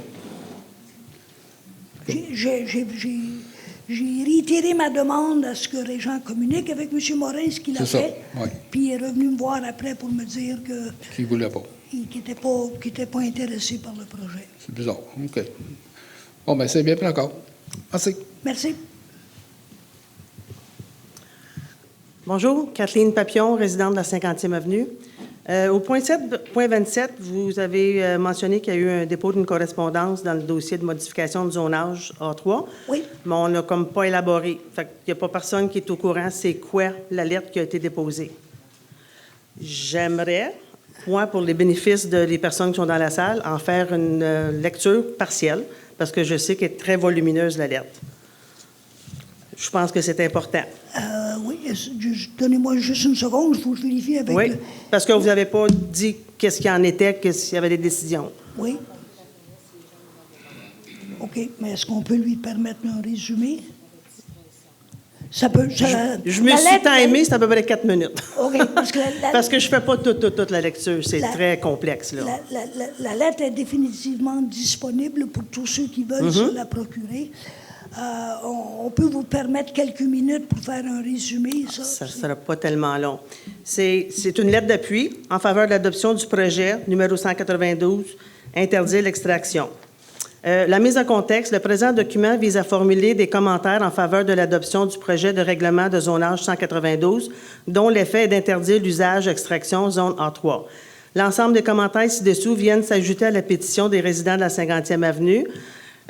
[SPEAKER 1] J'ai réitéré ma demande à ce que Régent communique avec M. Morin, ce qu'il a
[SPEAKER 8] C'est ça,
[SPEAKER 1] fait.
[SPEAKER 8] oui.
[SPEAKER 1] Puis il est revenu me voir après pour me dire
[SPEAKER 8] Qui voulait pas.
[SPEAKER 1] qu'il n'était pas intéressé par le projet.
[SPEAKER 8] C'est bizarre. OK. Bon, ben c'est bien pris encore. Merci.
[SPEAKER 1] Merci.
[SPEAKER 9] Bonjour, Kathleen Papillon, résidente de la 50e avenue. Au point 27, vous avez mentionné qu'il y a eu un dépôt d'une correspondance dans le dossier de modification de zonage A3.
[SPEAKER 1] Oui.
[SPEAKER 9] Mais on n'a comme pas élaboré. Fait qu'il n'y a pas personne qui est au courant c'est quoi la lettre qui a été déposée. J'aimerais, moi, pour les bénéfices des personnes qui sont dans la salle, en faire une lecture partielle, parce que je sais qu'elle est très volumineuse, la lettre. Je pense que c'est important.
[SPEAKER 1] Oui, donnez-moi juste une seconde, il faut que je vérifie avec...
[SPEAKER 9] Oui, parce que vous n'avez pas dit qu'est-ce qu'il en était, s'il y avait des décisions.
[SPEAKER 1] Oui. OK, mais est-ce qu'on peut lui permettre un résumé? Ça peut...
[SPEAKER 9] Je me suis timée, c'est à peu près 4 minutes.
[SPEAKER 1] OK, parce que
[SPEAKER 9] Parce que je ne fais pas toute la lecture, c'est très complexe, là.
[SPEAKER 1] la lettre est définitivement disponible pour tous ceux qui veulent se la procurer. On peut vous permettre quelques minutes pour faire un résumé, ça?
[SPEAKER 9] Ça ne sera pas tellement long. C'est une lettre d'appui en faveur de l'adoption du projet numéro 192, interdire l'extraction. La mise en contexte, le présent document vise à formuler des commentaires en faveur de l'adoption du projet de règlement de zonage 192, dont l'effet est d'interdire l'usage d'extraction zone A3. L'ensemble des commentaires ci-dessous viennent s'ajouter à la pétition des résidents de la 50e avenue.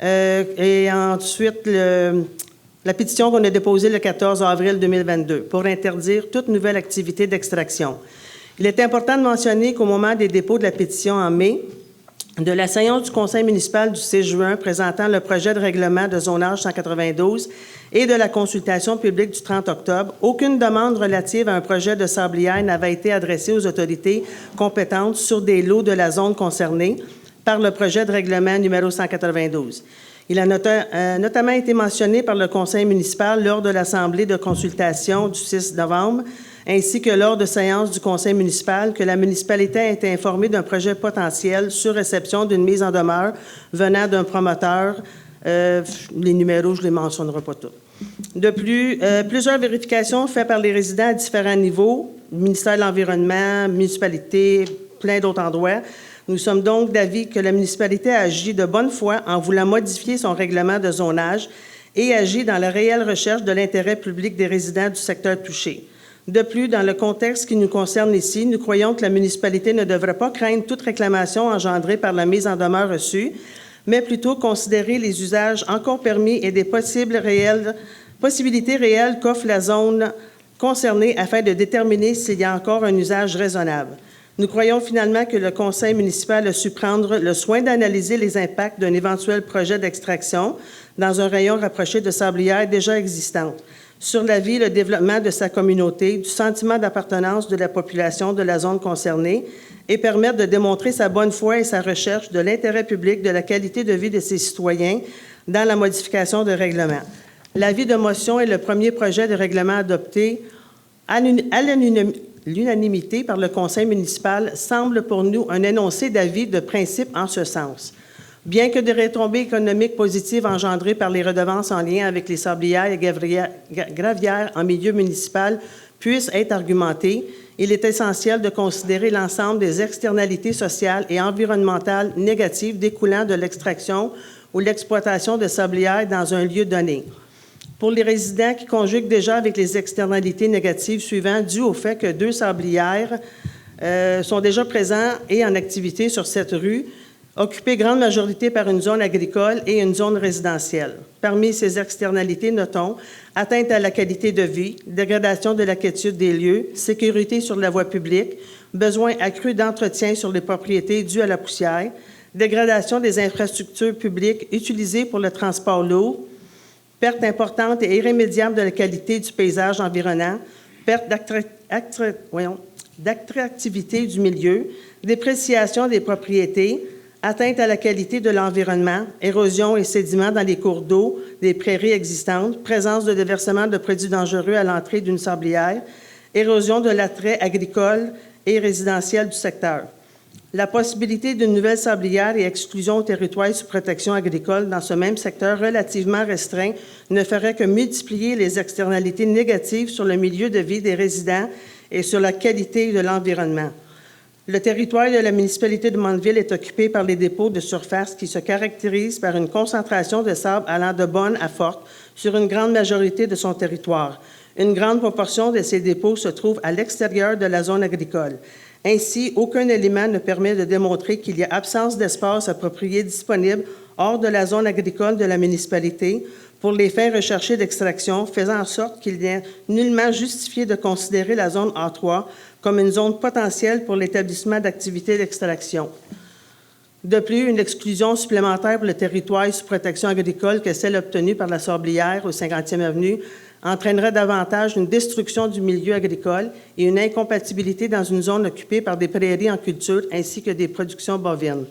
[SPEAKER 9] Et ensuite, la pétition qu'on a déposée le 14 avril 2022 pour interdire toute nouvelle activité d'extraction. Il est important de mentionner qu'au moment des dépôts de la pétition en mai, de la séance du conseil municipal du 6 juin présentant le projet de règlement de zonage 192 et de la consultation publique du 30 octobre, aucune demande relative à un projet de sablière n'avait été adressée aux autorités compétentes sur des lots de la zone concernée par le projet de règlement numéro 192. Il a notamment été mentionné par le conseil municipal lors de l'assemblée de consultation du 6 novembre, ainsi que lors de séances du conseil municipal, que la municipalité a été informée d'un projet potentiel sur réception d'une mise en demeure venant d'un promoteur. Les numéros, je ne les mentionnerai pas tous. De plus, plusieurs vérifications faites par les résidents à différents niveaux, ministère de l'Environnement, municipalité, plein d'autres endroits. Nous sommes donc d'avis que la municipalité a agi de bonne foi en voulant modifier son règlement de zonage et agit dans la réelle recherche de l'intérêt public des résidents du secteur touché. De plus, dans le contexte qui nous concerne ici, nous croyons que la municipalité ne devrait pas craindre toute réclamation engendrée par la mise en demeure reçue, mais plutôt considérer les usages encore permis et des possibilités réelles qu'offre la zone concernée afin de déterminer s'il y a encore un usage raisonnable. Nous croyons finalement que le conseil municipal a su prendre le soin d'analyser les impacts d'un éventuel projet d'extraction dans un rayon rapproché de sablières déjà existantes, sur la vie et le développement de sa communauté, du sentiment d'appartenance de la population de la zone concernée et permettre de démontrer sa bonne foi et sa recherche de l'intérêt public, de la qualité de vie de ses citoyens dans la modification de règlement. L'avis de motion est le premier projet de règlement adopté à l'unanimité par le conseil municipal semble pour nous un énoncé d'avis de principe en ce sens. Bien que des retombées économiques positives engendrées par les redevances en lien avec les sablières et gravières en milieu municipal puissent être argumentées, il est essentiel de considérer l'ensemble des externalités sociales et environnementales négatives découlant de l'extraction ou l'exploitation de sablières dans un lieu donné. Pour les résidents qui conjuguent déjà avec les externalités négatives suivantes dues au fait que 2 sablières sont déjà présents et en activité sur cette rue, occupée grande majorité par une zone agricole et une zone résidentielle. Parmi ces externalités, notons atteinte à la qualité de vie, dégradation de la quiétude des lieux, sécurité sur la voie publique, besoin accru d'entretien sur les propriétés dû à la poussière, dégradation des infrastructures publiques utilisées pour le transport lourd, perte importante et irrémédiable de la qualité du paysage environnant, perte d'attractivité du milieu, dépréciation des propriétés, atteinte à la qualité de l'environnement, érosion et sédiments dans les cours d'eau des prairies existantes, présence de déversement de produits dangereux à l'entrée d'une sablière, érosion de l'attrait agricole et résidentiel du secteur. La possibilité d'une nouvelle sablière et exclusion au territoire sous protection agricole dans ce même secteur relativement restreint ne ferait que multiplier les externalités négatives sur le milieu de vie des résidents et sur la qualité de l'environnement. Le territoire de la municipalité de Mandeville est occupé par les dépôts de surface qui se caractérisent par une concentration de sable allant de bonne à forte sur une grande majorité de son territoire. Une grande proportion de ces dépôts se trouve à l'extérieur de la zone agricole. Ainsi, aucun élément ne permet de démontrer qu'il y a absence d'espace approprié disponible hors de la zone agricole de la municipalité pour les fins recherchées d'extraction, faisant en sorte qu'il n'est nullement justifié de considérer la zone A3 comme une zone potentielle pour l'établissement d'activités d'extraction. De plus, une exclusion supplémentaire pour le territoire sous protection agricole que celle obtenue par la Sablière au 50e avenue entraînerait davantage une destruction du milieu agricole et une incompatibilité dans une zone occupée par des prairies en culture ainsi que des productions bovines.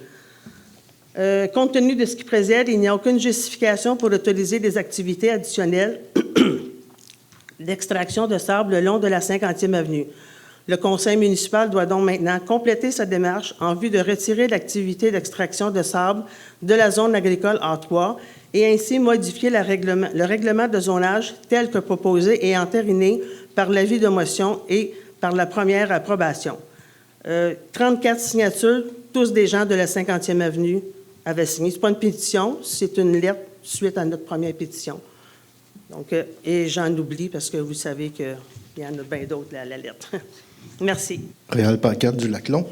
[SPEAKER 9] Compte tenu de ce qui précède, il n'y a aucune justification pour autoriser des activités additionnelles d'extraction de sable le long de la 50e avenue. Le conseil municipal doit donc maintenant compléter sa démarche en vue de retirer l'activité d'extraction de sable de la zone agricole A3 et ainsi modifier le règlement de zonage tel que proposé et entériné par l'avis de motion et par la première approbation. 34 signatures, tous des gens de la 50e avenue avaient signé. Ce n'est pas une pétition, c'est une lettre suite à notre première pétition. Donc, et j'en oublie parce que vous savez qu'il y en a bien d'autres à la lettre. Merci.
[SPEAKER 10] Réal Pancarte du Laclon.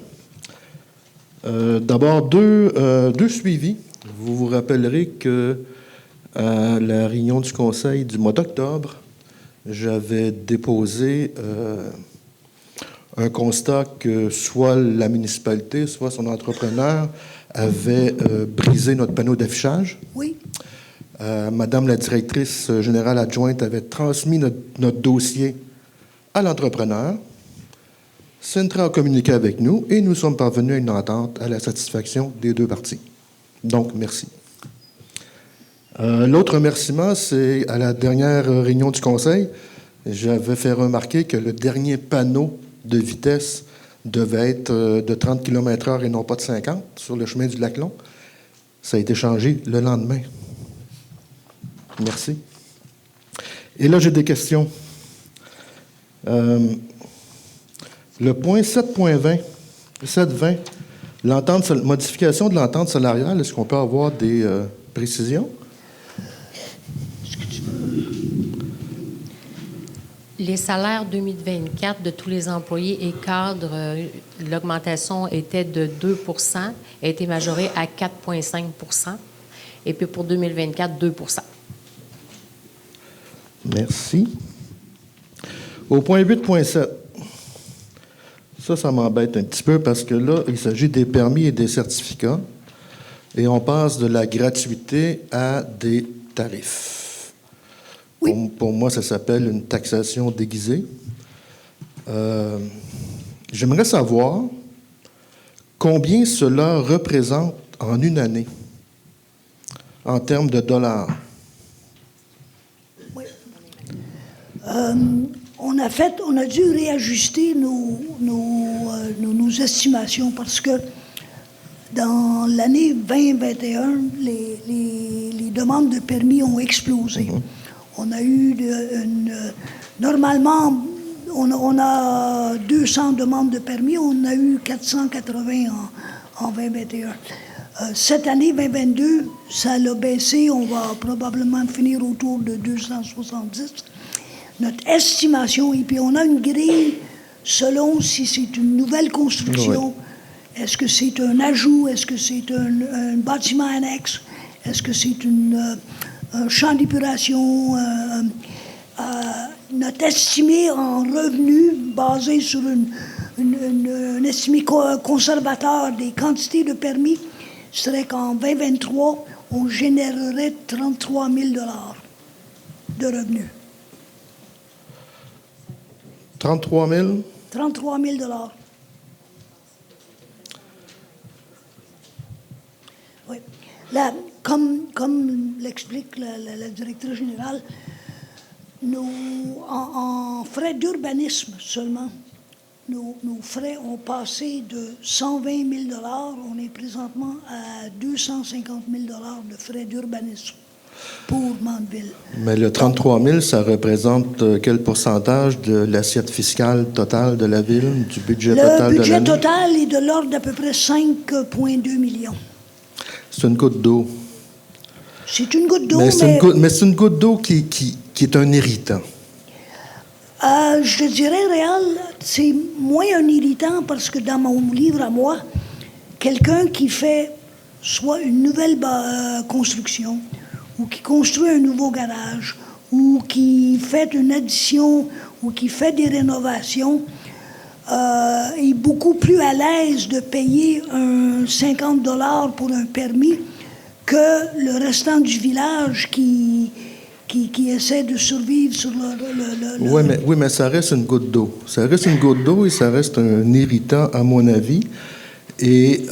[SPEAKER 10] D'abord, deux suivis. Vous vous rappellerez que à la réunion du Conseil du mois d'octobre, j'avais déposé un constat que soit la municipalité, soit son entrepreneur avait brisé notre panneau d'affichage.
[SPEAKER 1] Oui.
[SPEAKER 10] Madame la directrice générale adjointe avait transmis notre dossier à l'entrepreneur. Centra a communiqué avec nous et nous sommes parvenus à une entente à la satisfaction des deux parties. Donc, merci. L'autre remerciement, c'est à la dernière réunion du Conseil, j'avais fait remarquer que le dernier panneau de vitesse devait être de 30 km/h et non pas de 50 sur le chemin du Laclon. Ça a été changé le lendemain. Merci. Et là, j'ai des questions. Le point 7.20, modification de l'entente salariale, est-ce qu'on peut avoir des précisions?
[SPEAKER 3] Les salaires 2024 de tous les employés et cadres, l'augmentation était de 2 a été majorée à 4,5 et puis pour 2024, 2
[SPEAKER 10] Merci. Au point 8.7, ça m'embête un petit peu parce que là, il s'agit des permis et des certificats et on passe de la gratuité à des tarifs. Oui. Pour moi, ça s'appelle une taxation déguisée. J'aimerais savoir combien cela représente en une année en termes de dollars.
[SPEAKER 1] Oui. On a fait, on a dû réajuster nos estimations parce que dans l'année 2021, les demandes de permis ont explosé. On a eu normalement, on a 200 demandes de permis, on a eu 480 en 2021. Cette année 2022, ça l'a baissé, on va probablement finir autour de 270. Notre estimation, et puis on a une grille selon si c'est une nouvelle construction, est-ce que c'est un ajout, est-ce que c'est un bâtiment annexe, est-ce que c'est un champ d'épuration, notre estimé en revenus basé sur un estimé conservateur des quantités de permis serait qu'en 2023, on générerait 33 000 de revenus.
[SPEAKER 10] 33 000?
[SPEAKER 1] 33 000 Oui. Là, comme l'explique la directrice générale, en frais d'urbanisme seulement, nos frais ont passé de 120 000 on est présentement à 250 000 de frais d'urbanisme pour Mandeville.
[SPEAKER 10] Mais le 33 000, ça représente quel pourcentage de l'assiette fiscale totale de la ville, du budget total de l'année?
[SPEAKER 1] Le budget total est de l'ordre d'à peu près 5,2 millions.
[SPEAKER 10] C'est une goutte d'eau.
[SPEAKER 1] C'est une goutte d'eau,
[SPEAKER 10] mais c'est une goutte d'eau qui est un irritant.
[SPEAKER 1] Je dirais, Réal, c'est moins un irritant parce que dans mon livre à moi, quelqu'un qui fait soit une nouvelle construction, ou qui construit un nouveau garage, ou qui fait une addition, ou qui fait des rénovations, est beaucoup plus à l'aise de payer un 50 $ pour un permis que le restant du village qui essaie de survivre sur le...
[SPEAKER 10] Oui, mais ça reste une goutte d'eau. Ça reste une goutte d'eau et ça reste un irritant, à mon avis. Et...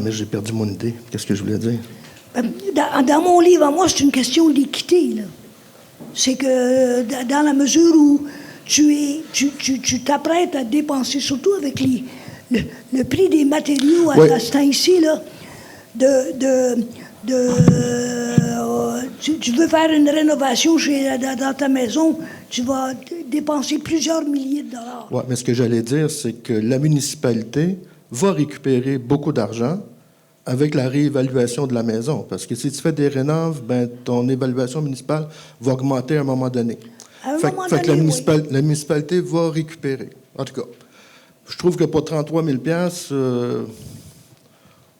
[SPEAKER 10] mais j'ai perdu mon idée. Qu'est-ce que je voulais dire?
[SPEAKER 1] Dans mon livre, à moi, c'est une question d'équité, là. C'est que dans la mesure où tu t'apprêtes à dépenser, surtout avec le prix des matériaux à ce temps-ci, là, tu veux faire une rénovation dans ta maison, tu vas dépenser plusieurs milliers de dollars.
[SPEAKER 10] Oui, mais ce que j'allais dire, c'est que la municipalité va récupérer beaucoup d'argent avec la réévaluation de la maison. Parce que si tu fais des rénoves, ton évaluation municipale va augmenter à un moment donné. La municipalité va récupérer. En tout cas, je trouve que pour 33 000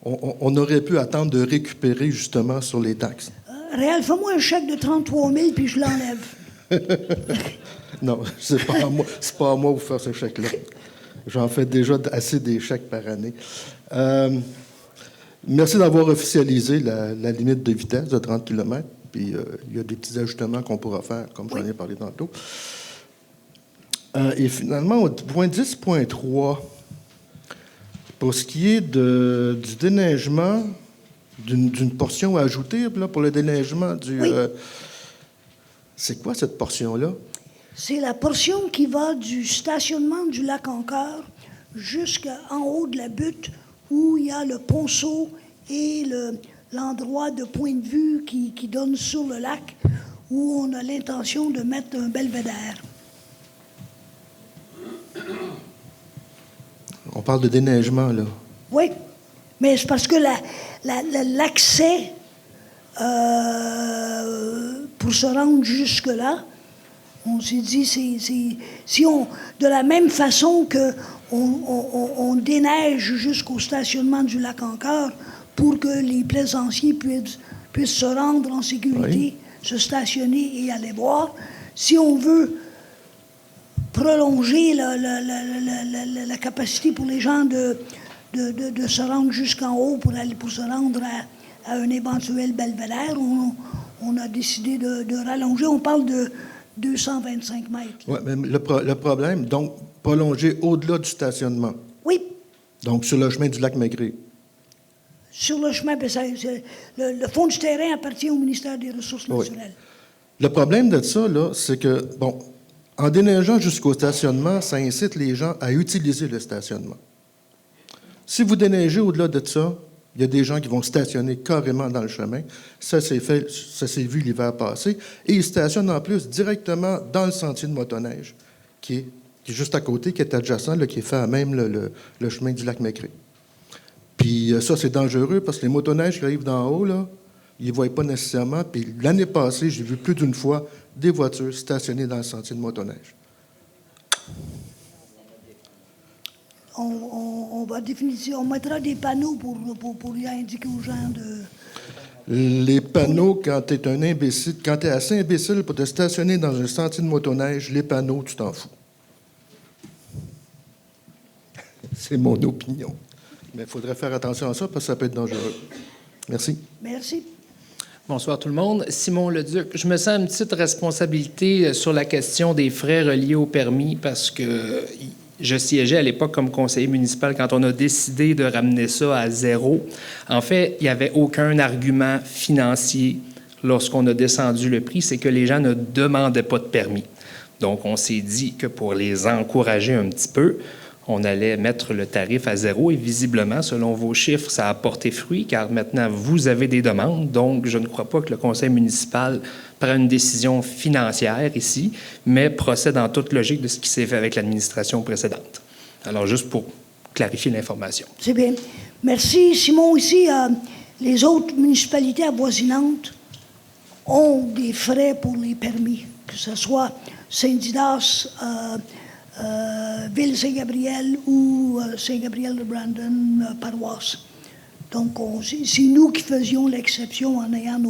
[SPEAKER 10] on aurait pu attendre de récupérer justement sur les taxes.
[SPEAKER 1] Réal, fais-moi un chèque de 33 000 puis je l'enlève.
[SPEAKER 10] Non, c'est pas à moi de faire ce chèque-là. J'en fais déjà assez des chèques par année. Merci d'avoir officialisé la limite de vitesse de 30 km. Puis il y a des petits ajustements qu'on pourra faire, comme j'en ai parlé tantôt. Et finalement, au point 10.3, pour ce qui est du déneigement, d'une portion à ajouter là, pour le déneigement du... c'est quoi cette portion-là?
[SPEAKER 1] C'est la portion qui va du stationnement du lac Encore jusqu'en haut de la butte où il y a le ponceau et l'endroit de point de vue qui donne sur le lac où on a l'intention de mettre un belvédère.
[SPEAKER 10] On parle de déneigement, là.
[SPEAKER 1] Oui, mais c'est parce que l'accès pour se rendre jusque-là, on s'est dit, de la même façon que on déneige jusqu'au stationnement du lac Encore pour que les plaisanciers puissent se rendre en sécurité, se stationner et aller boire. Si on veut prolonger la capacité pour les gens de se rendre jusqu'en haut pour se rendre à un éventuel belvédère, on a décidé de rallonger. On parle de 225 mètres.
[SPEAKER 10] Oui, mais le problème, donc, prolonger au-delà du stationnement.
[SPEAKER 1] Oui.
[SPEAKER 10] Donc, sur le chemin du lac Maigret.
[SPEAKER 1] Sur le chemin, le fond du terrain appartient au ministère des Ressources naturelles.
[SPEAKER 10] Le problème de ça, là, c'est que, bon, En déneigeant jusqu'au stationnement, ça incite les gens à utiliser le stationnement. Si vous déneigez au-delà de ça, il y a des gens qui vont stationner carrément dans le chemin. Ça s'est vu l'hiver passé. Et ils stationnent en plus directement dans le sentier de motoneige, qui est juste à côté, qui est adjacent, là, qui est fait à même le chemin du lac Mécré. Puis ça, c'est dangereux parce que les motoneiges qui arrivent d'en haut, là, ils ne voient pas nécessairement. Puis l'année passée, j'ai vu plus d'une fois des voitures stationnées dans le sentier de motoneige.
[SPEAKER 1] On va définitivement, on mettra des panneaux pour y indiquer aux gens de...
[SPEAKER 10] Les panneaux, quand tu es un imbécile, quand tu es assez imbécile pour te stationner dans un sentier de motoneige, les panneaux, tu t'en fous. C'est mon opinion. Mais il faudrait faire attention à ça parce que ça peut être dangereux. Merci.
[SPEAKER 1] Merci.
[SPEAKER 11] Bonsoir tout le monde. Simon Leduc. Je me sens une petite responsabilité sur la question des frais reliés au permis parce que je siégeais à l'époque comme conseiller municipal quand on a décidé de ramener ça à 0. En fait, il n'y avait aucun argument financier lorsqu'on a descendu le prix, c'est que les gens ne demandaient pas de permis. Donc, on s'est dit que pour les encourager un petit peu, on allait mettre le tarif à 0 et visiblement, selon vos chiffres, ça a porté fruit car maintenant, vous avez des demandes. Donc, je ne crois pas que le conseil municipal prend une décision financière ici, mais procède en toute logique de ce qui s'est fait avec l'administration précédente. Alors, juste pour clarifier l'information.
[SPEAKER 1] C'est bien. Merci, Simon. Ici, les autres municipalités avoisinantes ont des frais pour les permis, que ce soit Saint-Didas, Ville Saint-Gabriel ou Saint-Gabriel-de-Brandon, paroisse. Donc, c'est nous qui faisions l'exception en ayant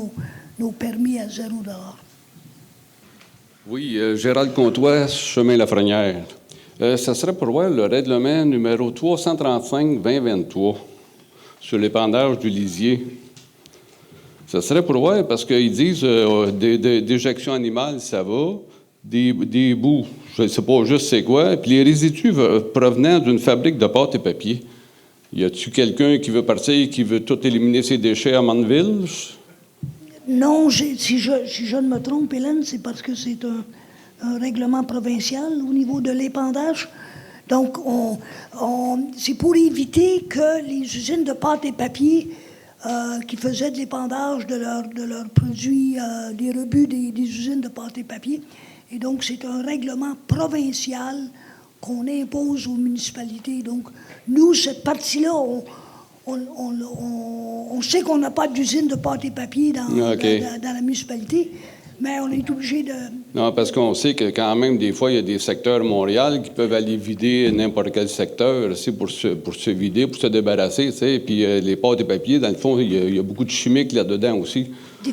[SPEAKER 1] nos permis à 0 $.
[SPEAKER 12] Oui, Gérald Comtois, chemin Lafrenière. Ça serait pour voir le règlement numéro 335-2023 sur l'épandage du lisier. Ça serait pour voir parce qu'ils disent déjection animale, ça va, des bouts, je ne sais pas juste c'est quoi, puis les résidus provenant d'une fabrique de pâte et papier. Y a-t-il quelqu'un qui veut partir, qui veut tout éliminer ses déchets à Mandeville?
[SPEAKER 1] Non, si je ne me trompe, Hélène, c'est parce que c'est un règlement provincial au niveau de l'épandage. Donc, c'est pour éviter que les usines de pâte et papier qui faisaient de l'épandage de leurs produits, des rebuts des usines de pâte et papier. Et donc, c'est un règlement provincial qu'on impose aux municipalités. Donc, nous, cette partie-là, on sait qu'on n'a pas d'usine de pâte et papier dans la municipalité, mais on est obligé de...
[SPEAKER 12] Non, parce qu'on sait que quand même, des fois, il y a des secteurs Montréal qui peuvent aller vider n'importe quel secteur pour se vider, pour se débarrasser. T'sais. Puis les pâtes et papiers, dans le fond, il y a beaucoup de chimiques là-dedans aussi.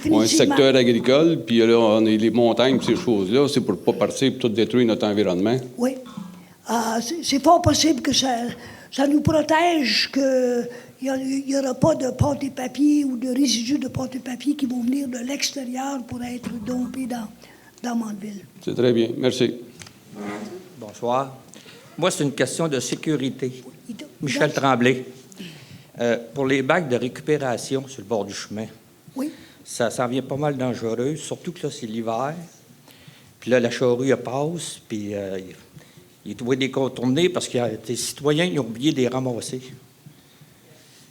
[SPEAKER 12] On a un secteur agricole, puis là, on a les montagnes, ces choses-là, c'est pour ne pas partir pour tout détruire notre environnement.
[SPEAKER 1] Oui. C'est fort possible que ça nous protège, qu'il n'y aura pas de pâte et papier ou de résidus de pâte et papier qui vont venir de l'extérieur pour être dompés dans Mandeville.
[SPEAKER 12] C'est très bien. Merci.
[SPEAKER 13] Bonsoir. Moi, c'est une question de sécurité. Michel Tremblay. Pour les bacs de récupération sur le bord du chemin,
[SPEAKER 1] oui.
[SPEAKER 13] Ça s'en vient pas mal dangereux, surtout que là, c'est l'hiver. Puis là, la charrue, elle passe, puis il doit les contourner parce qu'il y a des citoyens qui ont oublié de les ramasser.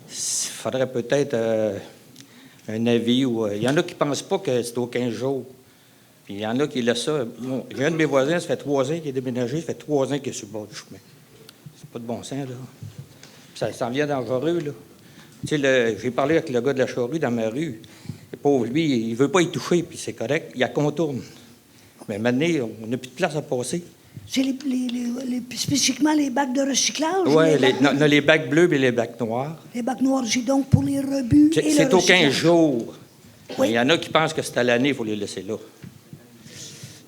[SPEAKER 13] Il faudrait peut-être un avis. Il y en a qui ne pensent pas que c'est aux 15 jours. Puis il y en a qui laissent ça. J'ai un de mes voisins, ça fait 3 ans qu'il est déménagé, ça fait 3 ans qu'il est sur le bord du chemin. C'est pas de bon sens, là. Ça s'en vient dangereux, là. Tu sais, j'ai parlé avec le gars de la charrue dans ma rue. Le pauvre, lui, il ne veut pas y toucher, puis c'est correct. Il la contourne. Mais maintenant, on n'a plus de place à passer.
[SPEAKER 1] C'est spécifiquement les bacs de recyclage?
[SPEAKER 13] Oui, on a les bacs bleus et les bacs noirs.
[SPEAKER 1] Les bacs noirs, c'est donc pour les rebuts et le
[SPEAKER 13] c'est aux 15 jours.
[SPEAKER 1] Oui.
[SPEAKER 13] Il y en a qui pensent que c'est à l'année, il faut les laisser là.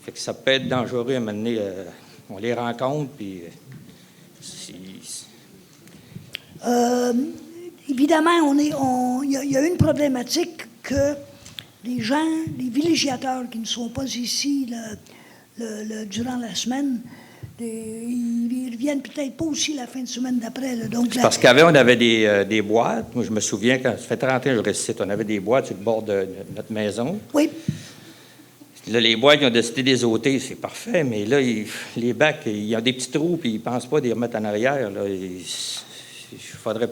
[SPEAKER 13] Fait que ça peut être dangereux à un moment donné. On les rencontre, puis...
[SPEAKER 1] Évidemment, il y a une problématique que les gens, les villégiateurs qui ne sont pas ici durant la semaine, ils reviennent peut-être pas aussi la fin de semaine d'après.
[SPEAKER 13] Parce qu'avant, on avait des boîtes. Moi, je me souviens, quand ça fait 30 ans que je restais, on avait des boîtes sur le bord de notre maison.
[SPEAKER 1] Oui.
[SPEAKER 13] Là, les boîtes, ils ont décidé de les ôter, c'est parfait, mais là, les bacs, il y a des petits trous, puis ils ne pensent pas de les remettre en arrière. Là. Il faudrait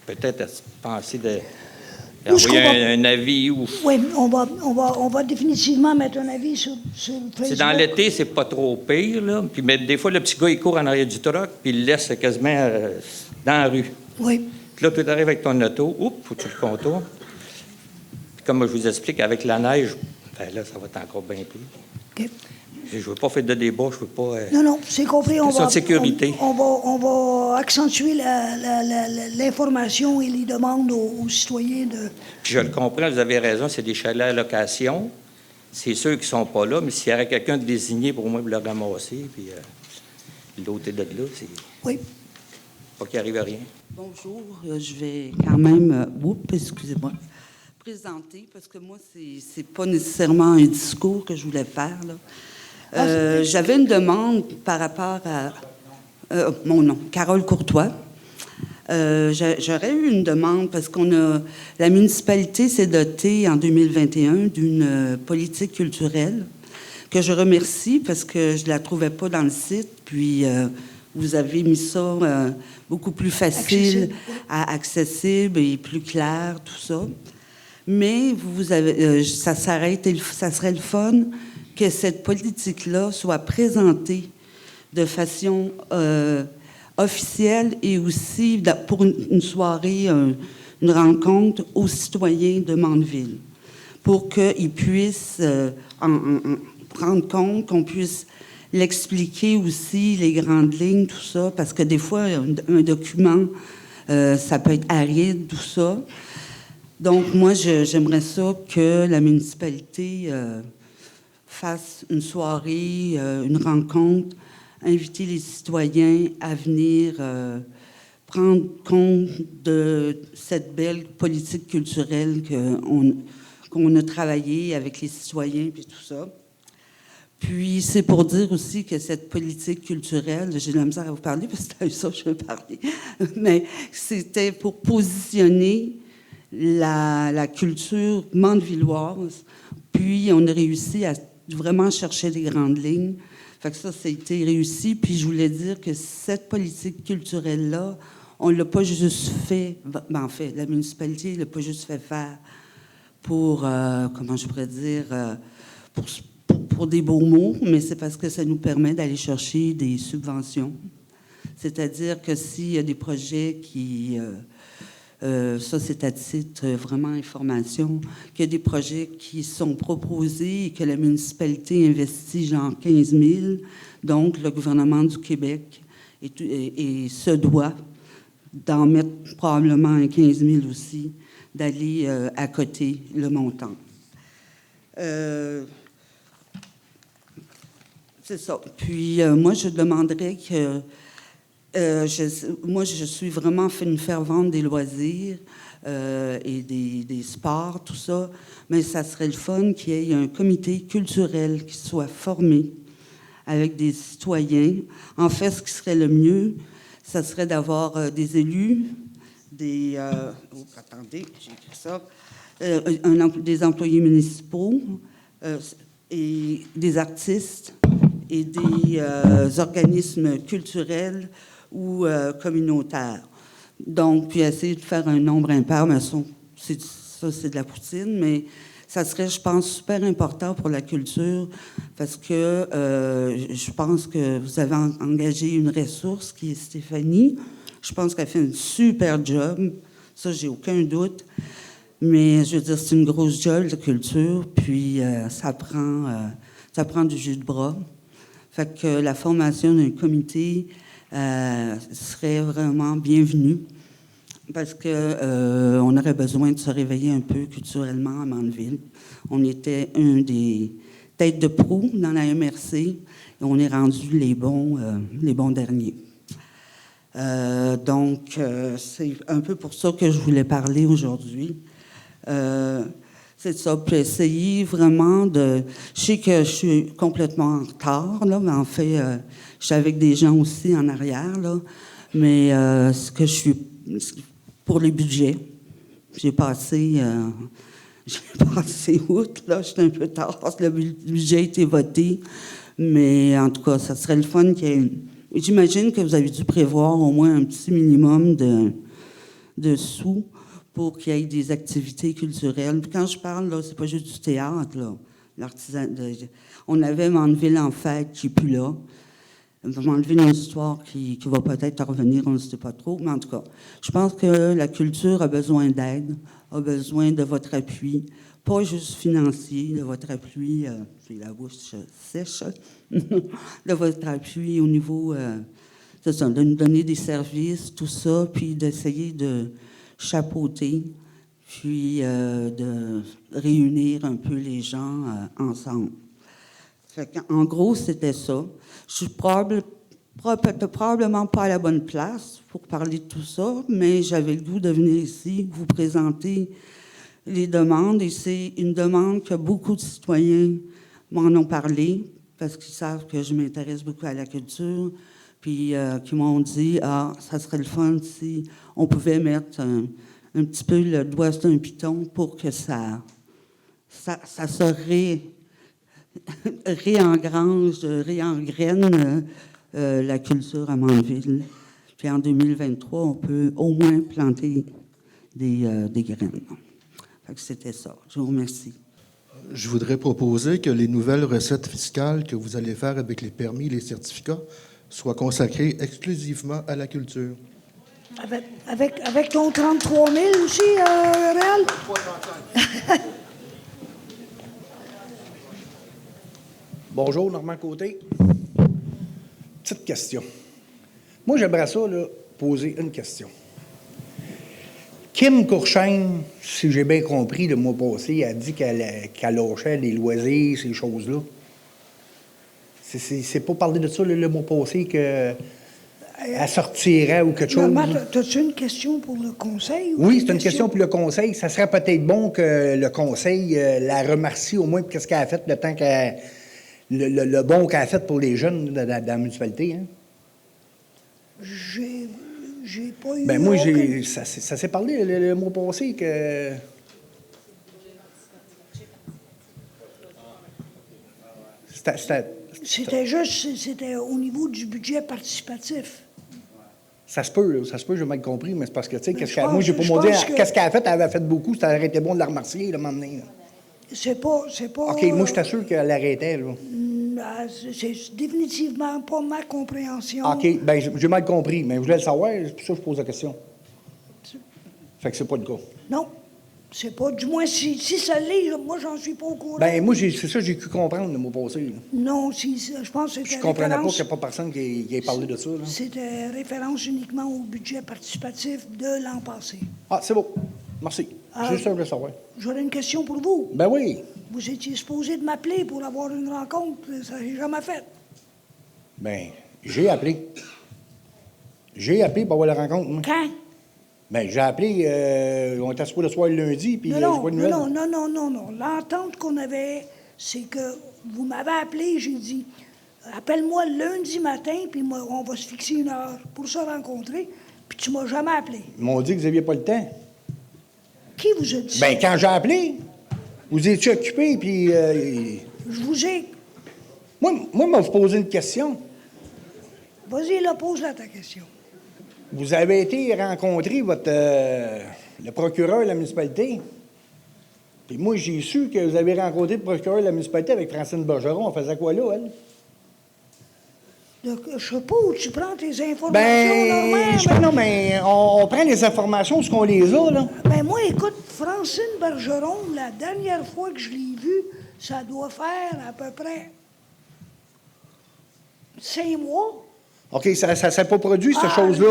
[SPEAKER 13] peut-être penser d'envoyer un avis. Ou...
[SPEAKER 1] Oui, on va définitivement mettre un avis sur Facebook.
[SPEAKER 13] C'est dans l'été, c'est pas trop pire, là. Puis, mais des fois, le petit gars, il court en arrière du truck, puis il le laisse quasiment dans la rue.
[SPEAKER 1] Oui.
[SPEAKER 13] Puis là, tu arrives avec ton auto, faut que tu le contournes. Puis comme je vous explique, avec la neige, ben là, ça va être encore bien pire.
[SPEAKER 1] OK.
[SPEAKER 13] Je ne veux pas faire de débat, je ne veux pas...
[SPEAKER 1] Non, c'est compris. On va,
[SPEAKER 13] de sécurité.
[SPEAKER 1] On va accentuer l'information et les demandes aux citoyens de...
[SPEAKER 13] Puis je le comprends, vous avez raison, c'est des chalets à location. C'est ceux qui ne sont pas là, mais s'il y aurait quelqu'un de désigné pour moi pour le ramasser, puis l'autre est de là, c'est...
[SPEAKER 1] Oui.
[SPEAKER 13] Pas qu'il arrive à rien.
[SPEAKER 14] Bonjour, je vais quand même... excusez-moi. Présenter, parce que moi, c'est pas nécessairement un discours que je voulais faire, là. J'avais une demande par rapport à... mon nom, Carole Courtois. J'aurais eu une demande parce la municipalité s'est dotée en 2021 d'une politique culturelle que je remercie parce que je ne la trouvais pas dans le site. Puis, vous avez mis ça beaucoup plus facile, accessible et plus clair, tout ça. Mais ça serait le fun que cette politique-là soit présentée de façon officielle et aussi pour une soirée, une rencontre aux citoyens de Mandeville, pour qu'ils puissent en prendre compte, qu'on puisse l'expliquer aussi, les grandes lignes, tout ça, parce que des fois, un document, ça peut être aride, tout ça. Donc, moi, j'aimerais ça que la municipalité fasse une soirée, une rencontre, inviter les citoyens à venir prendre compte de cette belle politique culturelle qu'on a travaillé avec les citoyens et tout ça. Puis, c'est pour dire aussi que cette politique culturelle, j'ai de la misère à vous parler parce que c'est ça que je veux parler, mais c'était pour positionner la culture mandevilloise. Puis, on a réussi à vraiment chercher les grandes lignes. Fait que ça a été réussi. Puis, je voulais dire que cette politique culturelle-là, on ne l'a pas juste fait... Ben, en fait, la municipalité ne l'a pas juste fait faire pour, comment je pourrais dire, pour des beaux mots, mais c'est parce que ça nous permet d'aller chercher des subventions. C'est-à-dire que s'il y a des projets qui... ça, c'est à titre vraiment information, qu'il y a des projets qui sont proposés et que la municipalité investit genre 15 000. Donc, le gouvernement du Québec et se doit d'en mettre probablement un 15 000 aussi, d'aller à côté le montant. C'est ça. Puis, moi, je demanderais que... moi, je suis vraiment une fervente des loisirs et des sports, tout ça, mais ça serait le fun qu'il y ait un comité culturel qui soit formé avec des citoyens. En fait, ce qui serait le mieux, ça serait d'avoir des élus, attendez, j'ai écrit ça, des employés municipaux et des artistes et des organismes culturels ou communautaires. Donc, puis essayer de faire un nombre impair, mais ça, c'est de la poutine, mais ça serait, je pense, super important pour la culture parce que je pense que vous avez engagé une ressource qui est Stéphanie. Je pense qu'elle fait un super job. Ça, j'ai aucun doute. Mais je veux dire, c'est une grosse job, la culture, puis ça prend du jus de bras. Fait que la formation d'un comité serait vraiment bienvenue parce qu'on aurait besoin de se réveiller un peu culturellement à Mandeville. On était un des têtes de proue dans la MRC et on est rendu les bons derniers. Donc, c'est un peu pour ça que je voulais parler aujourd'hui. C'est ça, puis essayer vraiment de... Je sais que je suis complètement en retard, là, mais en fait, je suis avec des gens aussi en arrière, là, mais ce que je suis... Pour les budgets, j'ai passé j'ai passé outre, là, j'étais un peu tard parce que le budget a été voté. Mais en tout cas, ça serait le fun qu'il y ait... J'imagine que vous avez dû prévoir au moins un petit minimum de sous pour qu'il y ait des activités culturelles. Puis quand je parle, là, c'est pas juste du théâtre, là. On avait Mandeville en fête qui n'est plus là. Mandeville, une histoire qui va peut-être revenir, on ne sait pas trop. Mais en tout cas, je pense que la culture a besoin d'aide, a besoin de votre appui, pas juste financier, de votre appui, j'ai la bouche sèche, de votre appui au niveau, c'est ça, de nous donner des services, tout ça, puis d'essayer de chapeauter, puis de réunir un peu les gens ensemble. En gros, c'était ça. Je suis probablement pas à la bonne place pour parler de tout ça, mais j'avais le goût de venir ici vous présenter les demandes, et c'est une demande que beaucoup de citoyens m'en ont parlé, parce qu'ils savent que je m'intéresse beaucoup à la culture, puis qui m'ont dit « Ah, ça serait le fun si on pouvait mettre un petit peu le doigt sur un piton pour que ça se réengrange, réengraine la culture à Mandeville. Puis en 2023, on peut au moins planter des graines. » Fait que c'était ça. Je vous remercie.
[SPEAKER 10] Je voudrais proposer que les nouvelles recettes fiscales que vous allez faire avec les permis et les certificats soient consacrées exclusivement à la culture.
[SPEAKER 1] Avec ton 33 000 aussi, Réal?
[SPEAKER 15] Bonjour, Normand Côté. Petite question. Moi, j'aimerais ça, là, poser une question. Kim Courchaine, si j'ai bien compris le mois passé, a dit qu'elle lâchait les loisirs, ces choses-là. C'est pas parler de ça le mois passé qu'elle sortirait ou quelque chose?
[SPEAKER 1] As-tu une question pour le conseil?
[SPEAKER 15] Oui, c'est une question pour le conseil. Ça serait peut-être bon que le conseil la remercie au moins pour ce qu'elle a fait, le temps qu'elle... Le bon qu'elle a fait pour les jeunes de la municipalité. Hein?
[SPEAKER 1] J'ai pas eu...
[SPEAKER 15] Ben moi, ça s'est parlé le mois passé que...
[SPEAKER 1] C'était au niveau du budget participatif.
[SPEAKER 15] Ça se peut, j'ai mal compris, mais c'est parce que, tu sais, moi, j'ai pas mon dire qu'est-ce qu'elle a fait, elle avait fait beaucoup, ça aurait été bon de la remercier, le moment donné.
[SPEAKER 1] C'est pas...
[SPEAKER 15] OK, moi, j'étais sûr qu'elle arrêtait, là.
[SPEAKER 1] C'est définitivement pas ma compréhension.
[SPEAKER 15] OK, bien, j'ai mal compris, mais je voulais le savoir, c'est pour ça que je pose la question. Fait que c'est pas le cas.
[SPEAKER 1] Non, c'est pas... Du moins, si ça l'est, moi, j'en suis pas au courant.
[SPEAKER 15] Ben moi, c'est ça que j'ai cru comprendre le mot passé. Là.
[SPEAKER 1] Non, je pense que c'était...
[SPEAKER 15] Je comprenais pas qu'il n'y a pas personne qui ait parlé de ça. Là.
[SPEAKER 1] C'était référence uniquement au budget participatif de l'an passé.
[SPEAKER 15] Ah, c'est beau. Merci. C'est juste ça que je voulais savoir.
[SPEAKER 1] J'aurais une question pour vous.
[SPEAKER 15] Ben oui.
[SPEAKER 1] Vous étiez supposé de m'appeler pour avoir une rencontre. Ça n'a jamais fait.
[SPEAKER 15] Ben, j'ai appelé. J'ai appelé pour avoir la rencontre. Moi.
[SPEAKER 1] Quand?
[SPEAKER 15] Ben, j'ai appelé, on était supposé le soir le lundi, puis
[SPEAKER 1] non,
[SPEAKER 15] pas de nouvelles.
[SPEAKER 1] Non. L'entente qu'on avait, c'est que vous m'avez appelé, j'ai dit, appelle-moi lundi matin, puis on va se fixer une heure pour se rencontrer, puis tu m'as jamais appelé.
[SPEAKER 15] Ils m'ont dit que vous n'aviez pas le temps.
[SPEAKER 1] Qui vous a dit ça?
[SPEAKER 15] Ben, quand j'ai appelé, vous étiez occupé, puis...
[SPEAKER 1] Je vous ai...
[SPEAKER 15] Moi, vous posé une question.
[SPEAKER 1] Vas-y, là, pose-la ta question.
[SPEAKER 15] Vous avez été rencontrer le procureur de la municipalité. Puis moi, j'ai su que vous avez rencontré le procureur de la municipalité avec Francine Bergeron. On faisait quoi là, elle?
[SPEAKER 1] Je sais pas où tu prends tes informations,
[SPEAKER 15] non, mais on prend les informations où qu'on les a, là.
[SPEAKER 1] Ben moi, écoute, Francine Bergeron, la dernière fois que je l'ai vue, ça doit faire à peu près 5 mois.
[SPEAKER 15] OK, ça ne s'est pas produit, cette chose-là.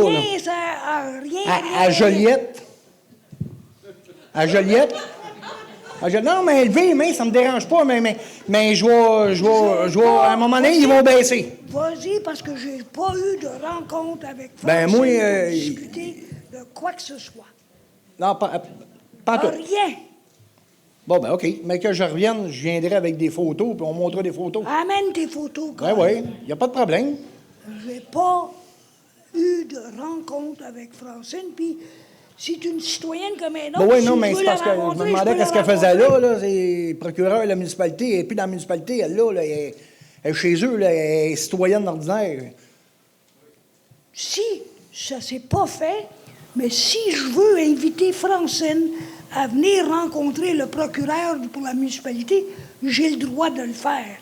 [SPEAKER 1] Rien.
[SPEAKER 15] À Joliette. À Joliette. Non, mais lever les mains, ça me dérange pas, mais je vais, à un moment donné, ils vont baisser.
[SPEAKER 1] Vas-y, parce que j'ai pas eu de rencontre avec Francine
[SPEAKER 15] ben, moi,
[SPEAKER 1] pour discuter de quoi que ce soit.
[SPEAKER 15] Non, pas tout.
[SPEAKER 1] Rien.
[SPEAKER 15] Bon, ben OK. Mais que je revienne, je viendrai avec des photos, puis on montrera des photos.
[SPEAKER 1] Amène tes photos, quand
[SPEAKER 15] oui, il n'y a pas de problème.
[SPEAKER 1] J'ai pas eu de rencontre avec Francine, puis C'est une citoyenne comme un autre.
[SPEAKER 15] Ben oui,
[SPEAKER 1] Si
[SPEAKER 15] non,
[SPEAKER 1] je
[SPEAKER 15] mais
[SPEAKER 1] veux
[SPEAKER 15] c'est
[SPEAKER 1] la
[SPEAKER 15] parce que je me
[SPEAKER 1] rencontrer,
[SPEAKER 15] demandais
[SPEAKER 1] peux
[SPEAKER 15] qu'est-ce
[SPEAKER 1] la
[SPEAKER 15] qu'elle faisait
[SPEAKER 1] rencontrer.
[SPEAKER 15] là. C'est procureur de la municipalité. Elle n'est plus dans la municipalité, elle, là, elle est chez eux, là, elle est citoyenne ordinaire.
[SPEAKER 1] Si ça ne s'est pas fait, mais si je veux inviter Francine à venir rencontrer le procureur pour la municipalité, j'ai le droit de le faire.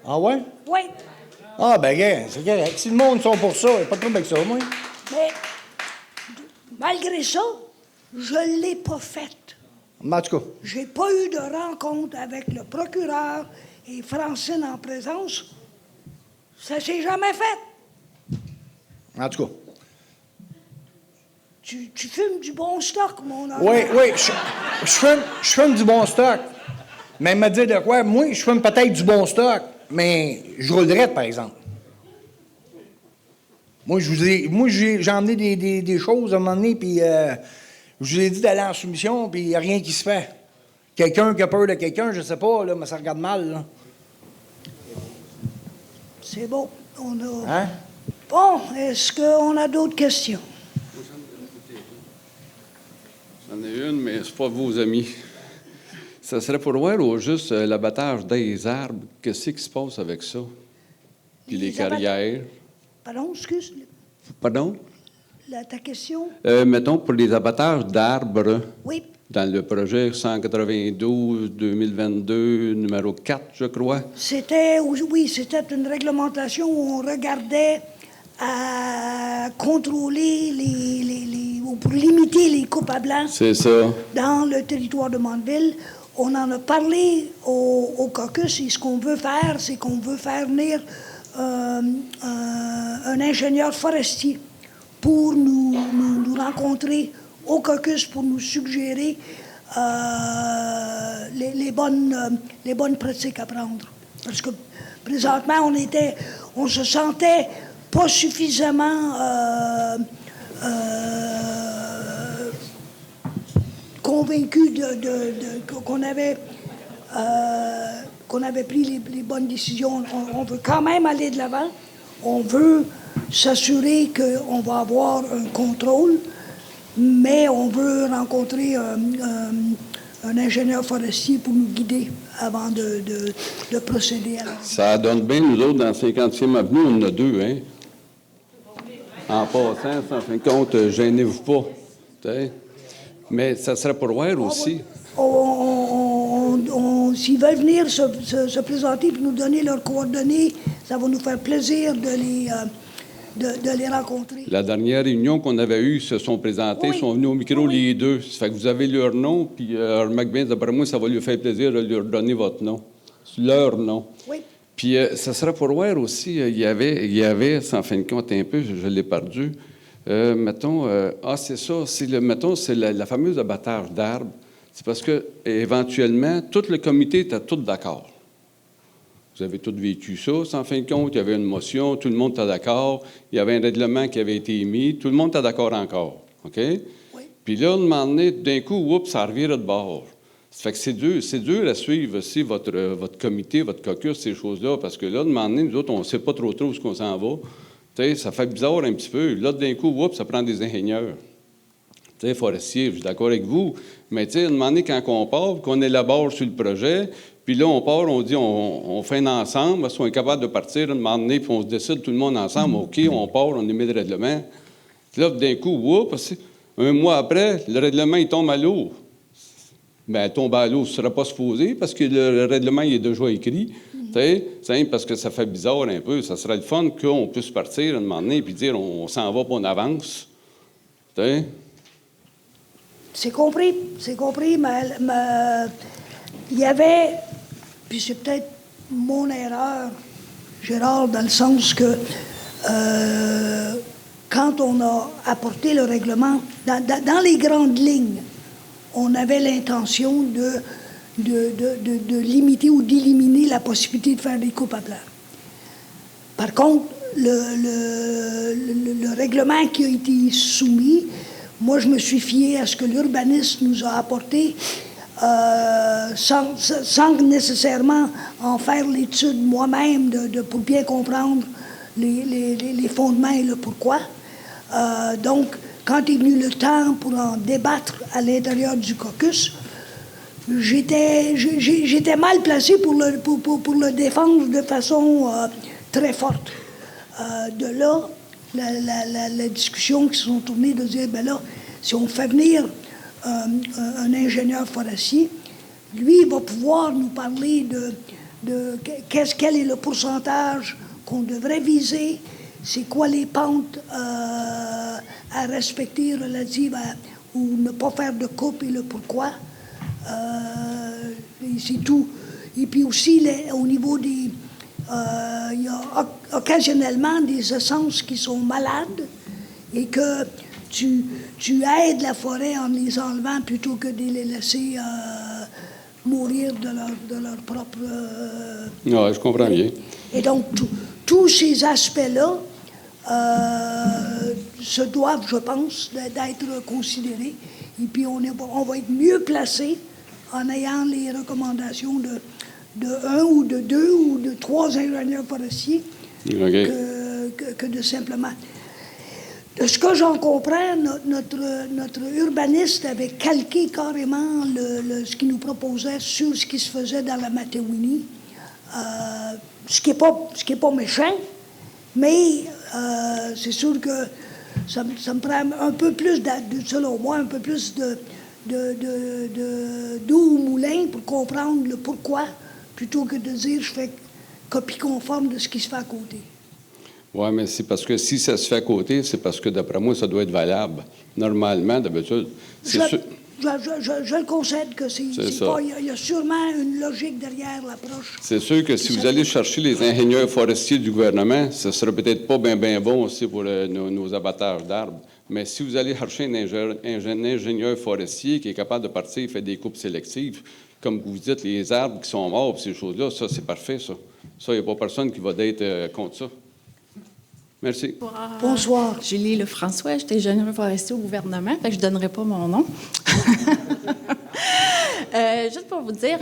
[SPEAKER 15] Ah ouais?
[SPEAKER 1] Oui,
[SPEAKER 15] Ah, ben, gars, c'est correct. Si le monde sont pour ça, il n'y a pas de problème avec ça, moi.
[SPEAKER 1] mais malgré ça, je ne l'ai pas faite.
[SPEAKER 15] Mais en tout cas,
[SPEAKER 1] J'ai pas eu de rencontre avec le procureur et Francine en présence. Ça s'est jamais fait.
[SPEAKER 15] en tout cas.
[SPEAKER 1] Tu fumes du bon stock, mon homme.
[SPEAKER 15] Oui, je fume du bon stock. Mais elle m'a dit de quoi? Moi, je fume peut-être du bon stock, mais je roulerais, par exemple. Moi, j'ai emmené des choses à un moment donné, puis je vous ai dit d'aller en soumission, puis il n'y a rien qui se fait. Quelqu'un qui a peur de quelqu'un, je sais pas, là, mais ça regarde mal, là.
[SPEAKER 1] C'est bon. On a...
[SPEAKER 15] Hein?
[SPEAKER 1] Bon, est-ce qu'on a d'autres questions?
[SPEAKER 12] J'en ai une, mais c'est pas vos amis. Ça serait pour voir au juste l'abattage des arbres. Qu'est-ce qui se passe avec ça? Puis les carrières.
[SPEAKER 1] Pardon, excuse.
[SPEAKER 12] Pardon?
[SPEAKER 1] Ta question?
[SPEAKER 12] Mettons pour les abattages d'arbres.
[SPEAKER 1] Oui.
[SPEAKER 12] Dans le projet 192-2022, numéro 4, je crois.
[SPEAKER 1] C'était une réglementation où on regardait à contrôler ou pour limiter les coupes à blanc.
[SPEAKER 12] C'est ça.
[SPEAKER 1] Dans le territoire de Mandeville. On en a parlé au caucus et ce qu'on veut faire, c'est qu'on veut faire venir un ingénieur forestier pour nous rencontrer au caucus pour nous suggérer les bonnes pratiques à prendre. Parce que présentement, on se sentait pas suffisamment convaincus qu'on avait pris les bonnes décisions. On veut quand même aller de l'avant. On veut s'assurer qu'on va avoir un contrôle, mais on veut rencontrer un ingénieur forestier pour nous guider avant de procéder à la...
[SPEAKER 12] Ça donne bien, nous autres, dans 50e Avenue, on en a deux, hein? En passant, en fin de compte, gênez-vous pas. T'sais. Mais ça serait pour voir aussi.
[SPEAKER 1] S'ils veulent venir se présenter et nous donner leurs coordonnées, ça va nous faire plaisir de les rencontrer.
[SPEAKER 12] La dernière réunion qu'on avait eue, ils se sont présentés, ils sont venus au micro les deux. Ça fait que vous avez leur nom, puis McBain, d'après moi, ça va lui faire plaisir de leur donner votre nom. Leur nom.
[SPEAKER 1] Oui.
[SPEAKER 12] Puis ça serait pour voir aussi, il y avait, en fin de compte, un peu, je l'ai perdu, mettons, c'est ça, c'est la fameuse abattage d'arbres. C'est parce que, éventuellement, tout le comité était tout d'accord. Vous avez tous vécu ça. En fin de compte, il y avait une motion, tout le monde était d'accord. Il y avait un règlement qui avait été émis, tout le monde était d'accord encore. OK? Oui. Puis là, un moment donné, d'un coup, oups, ça revient de bord. Ça fait que c'est dur à suivre aussi votre comité, votre caucus, ces choses-là, parce que là, un moment donné, nous autres, on ne sait pas trop où ce qu'on s'en va. T'sais, ça fait bizarre un petit peu. Là, d'un coup, oups, ça prend des ingénieurs. Tu sais, forestier, je suis d'accord avec vous, mais tu sais, à un moment donné, quand on part, qu'on élabore sur le projet, puis là, on part, on dit, on fait un ensemble, parce qu'on est capable de partir, à un moment donné, puis on se décide tout le monde ensemble, OK, on part, on émet le règlement. Puis là, d'un coup, oups, un mois après, le règlement, il tombe à l'eau. Bien, tomber à l'eau, ce ne sera pas supposé, parce que le règlement, il est déjà écrit. Tu sais, parce que ça fait bizarre un peu. Ça serait le fun qu'on puisse partir à un moment donné, puis dire, on s'en va, puis on avance. Tu sais?
[SPEAKER 1] C'est compris, mais il y avait, puis c'est peut-être mon erreur, Gérard, dans le sens que quand on a apporté le règlement, dans les grandes lignes, on avait l'intention de limiter ou d'éliminer la possibilité de faire des coupes à plat. Par contre, le règlement qui a été soumis, moi, je me suis fié à ce que l'urbaniste nous a apporté sans nécessairement en faire l'étude moi-même pour bien comprendre les fondements et le pourquoi. Donc, quand est venu le temps pour en débattre à l'intérieur du caucus, j'étais mal placé pour le défendre de façon très forte. De là, la discussion qui se sont tournées de dire, ben là, si on fait venir un ingénieur forestier, lui, il va pouvoir nous parler de quel est le pourcentage qu'on devrait viser, c'est quoi les pentes à respecter relatives ou ne pas faire de coupe et le pourquoi. Et c'est tout. Et puis aussi, au niveau des... il y a occasionnellement des essences qui sont malades et que tu aides la forêt en les enlevant plutôt que de les laisser mourir de leur propre...
[SPEAKER 12] Non, je comprends bien.
[SPEAKER 1] Et donc, tous ces aspects-là se doivent, je pense, d'être considérés. Et puis, on va être mieux placé en ayant les recommandations de un ou de deux ou de trois ingénieurs forestiers que de simplement... De ce que j'en comprends, notre urbaniste avait calqué carrément ce qu'il nous proposait sur ce qui se faisait dans la Matawini, ce qui est pas méchant, mais c'est sûr que ça me prend un peu plus, selon moi, un peu plus d'eau au moulin pour comprendre le pourquoi, plutôt que de dire je fais copie conforme de ce qui se fait à côté.
[SPEAKER 12] Oui, mais c'est parce que si ça se fait à côté, c'est parce que, d'après moi, ça doit être valable. Normalement, d'habitude, c'est sûr...
[SPEAKER 1] Je le concède que c'est
[SPEAKER 12] ça.
[SPEAKER 1] pas... Il y a sûrement une logique derrière l'approche.
[SPEAKER 12] C'est sûr que si vous allez chercher les ingénieurs forestiers du gouvernement, ce ne sera peut-être pas bien bon aussi pour nos abattages d'arbres. Mais si vous allez chercher un ingénieur forestier qui est capable de partir et faire des coupes sélectives, comme vous dites, les arbres qui sont morts, ces choses-là, ça, c'est parfait, ça. Ça, il n'y a pas personne qui va être contre ça. Merci.
[SPEAKER 1] Bonsoir.
[SPEAKER 16] Julie Lefrançois, j'étais ingénieure forestier au gouvernement, fait que je ne donnerai pas mon nom. Juste pour vous dire,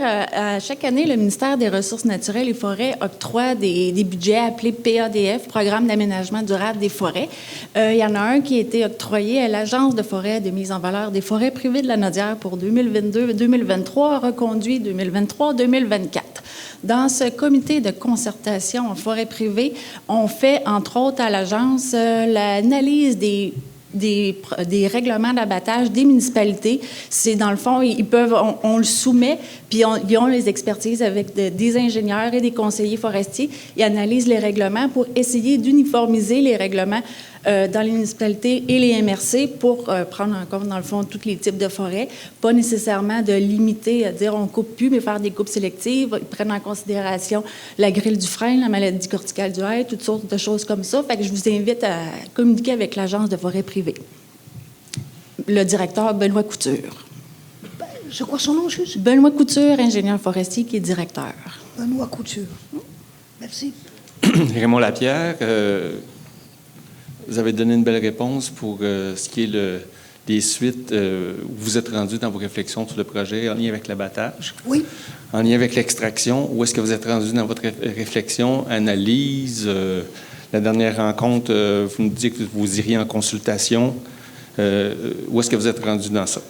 [SPEAKER 16] chaque année, le ministère des Ressources naturelles et forêts octroie des budgets appelés PADF, Programme d'aménagement durable des forêts. Il y en a un qui a été octroyé à l'Agence de forêt de mise en valeur des forêts privées de la Naudière pour 2022-2023, reconduit 2023-2024. Dans ce comité de concertation en forêt privée, on fait, entre autres, à l'Agence, l'analyse des règlements d'abattage des municipalités. C'est, dans le fond, on le soumet, puis ils ont les expertises avec des ingénieurs et des conseillers forestiers. Ils analysent les règlements pour essayer d'uniformiser les règlements dans les municipalités et les MRC pour prendre en compte, dans le fond, tous les types de forêts. Pas nécessairement de limiter, à dire on coupe plus, mais faire des coupes sélectives. Ils prennent en considération la grille du frêne, la maladie corticale du hêtre, toutes sortes de choses comme ça. Fait que je vous invite à communiquer avec l'Agence de forêt privée. Le directeur, Benoît Couture.
[SPEAKER 1] C'est quoi son nom, excuse?
[SPEAKER 16] Benoît Couture, ingénieur forestier, qui est directeur.
[SPEAKER 1] Benoît Couture. Merci.
[SPEAKER 17] Raymond Lapierre, vous avez donné une belle réponse pour ce qui est des suites où vous êtes rendu dans vos réflexions sur le projet en lien avec l'abattage.
[SPEAKER 1] Oui.
[SPEAKER 17] En lien avec l'extraction, où est-ce que vous êtes rendu dans votre réflexion, analyse? La dernière rencontre, vous nous dites que vous iriez en consultation. Où est-ce que vous êtes rendu dans ça?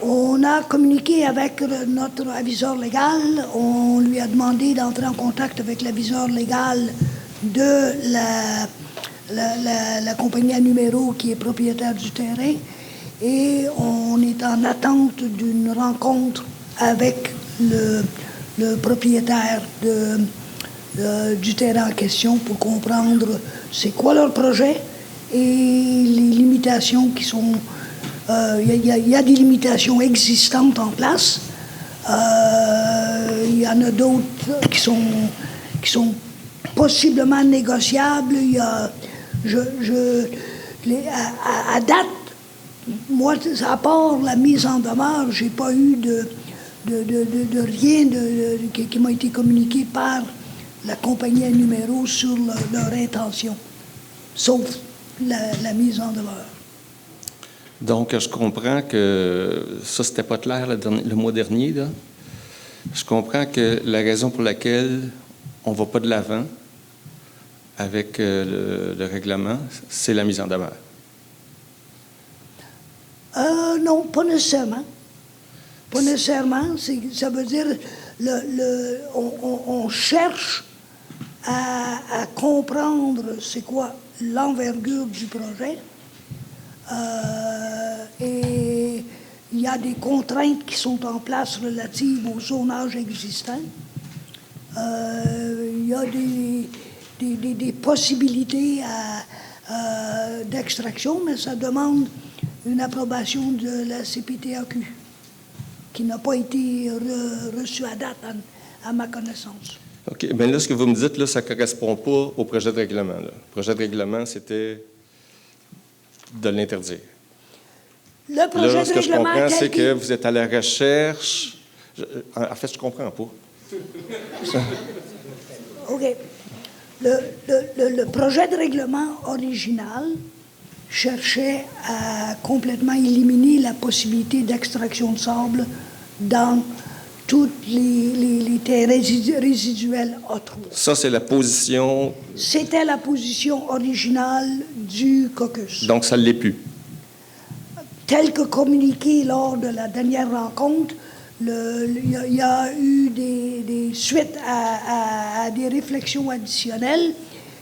[SPEAKER 1] On a communiqué avec notre aviseur légal. On lui a demandé d'entrer en contact avec l'aviseur légal de la compagnie à numéro qui est propriétaire du terrain. Et on est en attente d'une rencontre avec le propriétaire du terrain en question pour comprendre c'est quoi leur projet et les limitations qui sont... Il y a des limitations existantes en place. Il y en a d'autres qui sont possiblement négociables. Il y a, à date, moi, à part la mise en demeure, j'ai pas eu de rien qui m'a été communiqué par la compagnie à numéro sur leur intention, sauf la mise en demeure.
[SPEAKER 17] Donc, je comprends que ça, c'était pas clair le mois dernier, là. Je comprends que la raison pour laquelle on ne va pas de l'avant avec le règlement, c'est la mise en demeure.
[SPEAKER 1] Non, pas nécessairement. Pas nécessairement. Ça veut dire on cherche à comprendre c'est quoi l'envergure du projet. Et il y a des contraintes qui sont en place relatives au zonage existant. Il y a des possibilités d'extraction, mais ça demande une approbation de la CPTAQ qui n'a pas été reçue à date, à ma connaissance.
[SPEAKER 18] OK. Bien là, ce que vous me dites, là, ça ne correspond pas au projet de règlement. Là. Le projet de règlement, c'était de l'interdire.
[SPEAKER 1] Le projet
[SPEAKER 18] là,
[SPEAKER 1] de
[SPEAKER 18] ce que je
[SPEAKER 1] règlement
[SPEAKER 18] comprends, c'est que vous êtes à la recherche... En fait, je ne comprends pas.
[SPEAKER 1] OK. Le projet de règlement original cherchait à complètement éliminer la possibilité d'extraction de sable dans tous les terres résiduelles autres.
[SPEAKER 18] Ça, c'est la position...
[SPEAKER 1] C'était la position originale du caucus.
[SPEAKER 18] Donc, ça ne l'est plus.
[SPEAKER 1] Tel que communiqué lors de la dernière rencontre, il y a eu des suites à des réflexions additionnelles.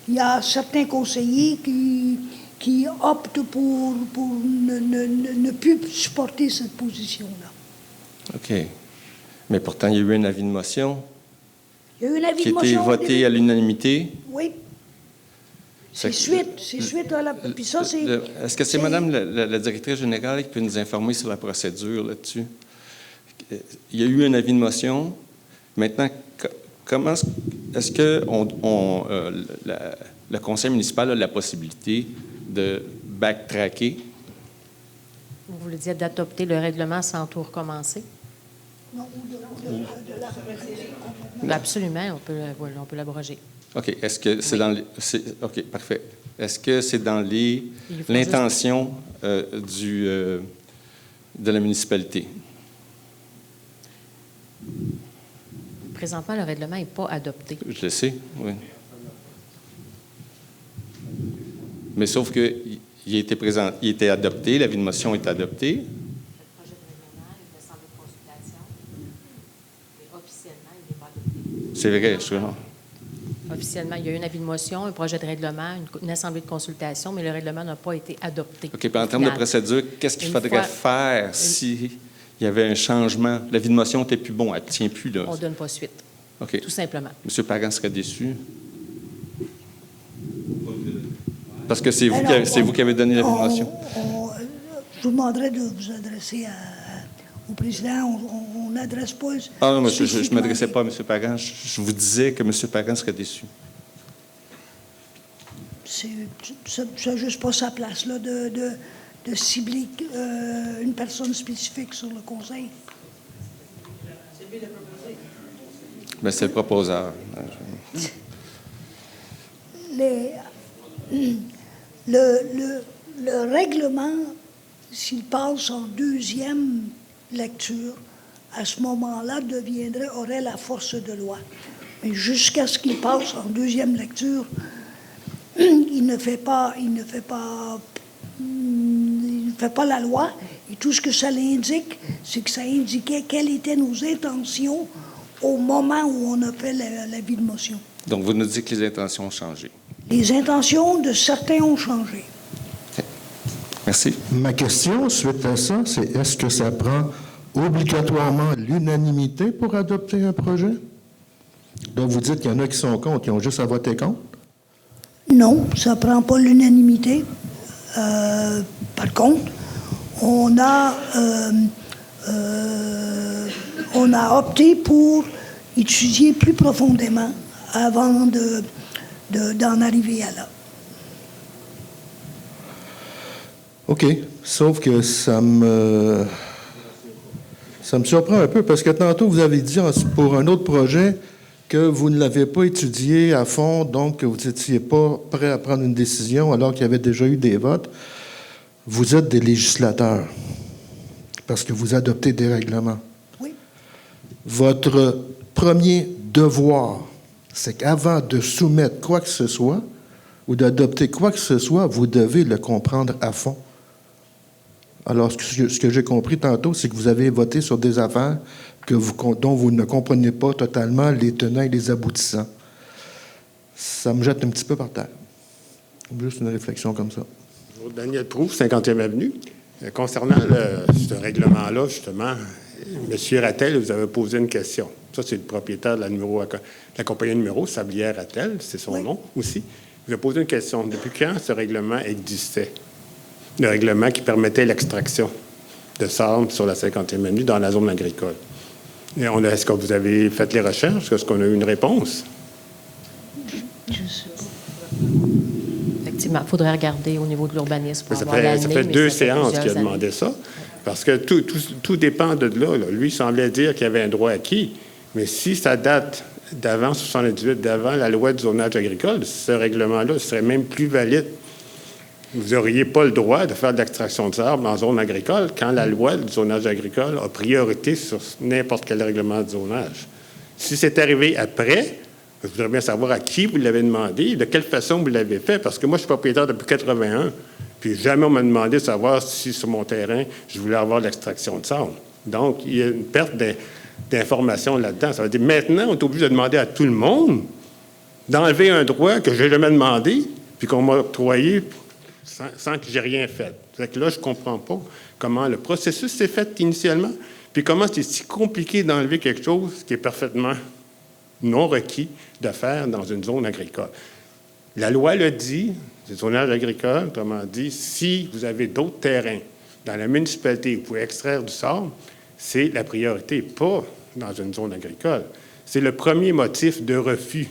[SPEAKER 1] Il y a certains conseillers qui optent pour ne plus supporter cette position-là.
[SPEAKER 18] OK. Mais pourtant, il y a eu un avis de motion
[SPEAKER 1] Il y a eu un avis
[SPEAKER 18] qui
[SPEAKER 1] de
[SPEAKER 18] a été
[SPEAKER 1] motion.
[SPEAKER 18] voté à l'unanimité.
[SPEAKER 1] Oui. C'est suite à la... Puis ça, c'est...
[SPEAKER 18] Est-ce que c'est Madame la directrice générale qui peut nous informer sur la procédure là-dessus? Il y a eu un avis de motion. Maintenant, comment est-ce que le conseil municipal a la possibilité de backtracker?
[SPEAKER 3] Vous voulez dire d'adopter le règlement sans tout recommencer?
[SPEAKER 1] Non,
[SPEAKER 3] Absolument, on peut l'abroger.
[SPEAKER 18] OK. Est-ce que c'est dans les... OK, parfait. Est-ce que c'est dans l'intention de la municipalité?
[SPEAKER 3] Présentement, le règlement n'est pas adopté.
[SPEAKER 18] Je le sais, oui. Mais sauf que il a été présent, il était adopté, l'avis de motion est adopté.
[SPEAKER 3] Le projet de règlement, il descend de consultation, mais officiellement, il n'est pas adopté.
[SPEAKER 18] C'est vrai, je crois.
[SPEAKER 3] Officiellement, il y a eu un avis de motion, un projet de règlement, une assemblée de consultation, mais le règlement n'a pas été adopté.
[SPEAKER 18] OK, puis en termes de procédure, qu'est-ce qu'il faudrait faire s'il y avait un changement? L'avis de motion n'était plus bon, elle ne tient plus, là.
[SPEAKER 3] On ne donne pas suite.
[SPEAKER 18] OK.
[SPEAKER 3] Tout simplement.
[SPEAKER 18] M. Parent serait déçu? Parce que c'est vous qui avez donné l'avis de motion.
[SPEAKER 1] Je vous demanderais de vous adresser au président. On n'adresse pas...
[SPEAKER 18] Ah non, monsieur, je ne m'adressais pas à M. Parent. Je vous disais que M. Parent serait déçu.
[SPEAKER 1] C'est juste pas sa place, là, de cibler une personne spécifique sur le conseil.
[SPEAKER 18] Mais c'est le proposeur.
[SPEAKER 1] Le règlement, s'il passe en deuxième lecture, à ce moment-là, aurait la force de loi. Mais jusqu'à ce qu'il passe en deuxième lecture, il ne fait pas la loi. Et tout ce que ça l'indique, c'est que ça indiquait quelles étaient nos intentions au moment où on a fait l'avis de motion.
[SPEAKER 18] Donc, vous nous dites que les intentions ont changé.
[SPEAKER 1] Les intentions de certains ont changé.
[SPEAKER 18] Merci.
[SPEAKER 10] Ma question, suite à ça, c'est est-ce que ça prend obligatoirement l'unanimité pour adopter un projet? Donc, vous dites qu'il y en a qui sont contre, qui ont juste à voter contre?
[SPEAKER 1] Non, ça ne prend pas l'unanimité. Par contre, on a opté pour étudier plus profondément avant d'en arriver à là.
[SPEAKER 10] OK. Sauf que ça me surprend un peu parce que tantôt, vous avez dit pour un autre projet que vous ne l'avez pas étudié à fond, donc que vous n'étiez pas prêt à prendre une décision alors qu'il y avait déjà eu des votes. Vous êtes des législateurs parce que vous adoptez des règlements.
[SPEAKER 1] Oui.
[SPEAKER 10] Votre premier devoir, c'est qu'avant de soumettre quoi que ce soit ou d'adopter quoi que ce soit, vous devez le comprendre à fond. Alors, ce que j'ai compris tantôt, c'est que vous avez voté sur des affaires dont vous ne comprenez pas totalement les tenants et les aboutissants. Ça me jette un petit peu par terre. Juste une réflexion comme ça.
[SPEAKER 19] Daniel Proulx, 50e Avenue. Concernant ce règlement-là, justement, M. Rattel, vous avez posé une question. Ça, c'est le propriétaire de la compagnie numéro, Sablière Rattel, c'est son nom aussi. Vous avez posé une question. Depuis quand ce règlement existait? Le règlement qui permettait l'extraction de sable sur la 50e Avenue dans la zone agricole. Est-ce que vous avez fait les recherches? Est-ce qu'on a eu une réponse?
[SPEAKER 1] Je sais pas.
[SPEAKER 3] Effectivement, il faudrait regarder au niveau de l'urbanisme.
[SPEAKER 19] Ça fait 2 séances qu'il a demandé ça, parce que tout dépend de là. Lui, il semblait dire qu'il y avait un droit acquis, mais si ça date d'avant 78, d'avant la loi du zonage agricole, ce règlement-là serait même plus valide. Vous n'auriez pas le droit de faire de l'extraction de sable en zone agricole quand la loi du zonage agricole a priorité sur n'importe quel règlement de zonage. Si c'est arrivé après, je voudrais bien savoir à qui vous l'avez demandé, de quelle façon vous l'avez fait, parce que moi, je suis propriétaire depuis 81, puis jamais on m'a demandé de savoir si sur mon terrain, je voulais avoir de l'extraction de sable. Donc, il y a une perte d'informations là-dedans. Ça veut dire maintenant, on est obligé de demander à tout le monde d'enlever un droit que je n'ai jamais demandé, puis qu'on m'a octroyé sans que j'ai rien fait. C'est que là, je ne comprends pas comment le processus s'est fait initialement, puis comment c'est si compliqué d'enlever quelque chose qui est parfaitement non requis de faire dans une zone agricole. La loi le dit, c'est zonage agricole, autrement dit, si vous avez d'autres terrains dans la municipalité où vous pouvez extraire du sable, c'est la priorité, pas dans une zone agricole. C'est le premier motif de refus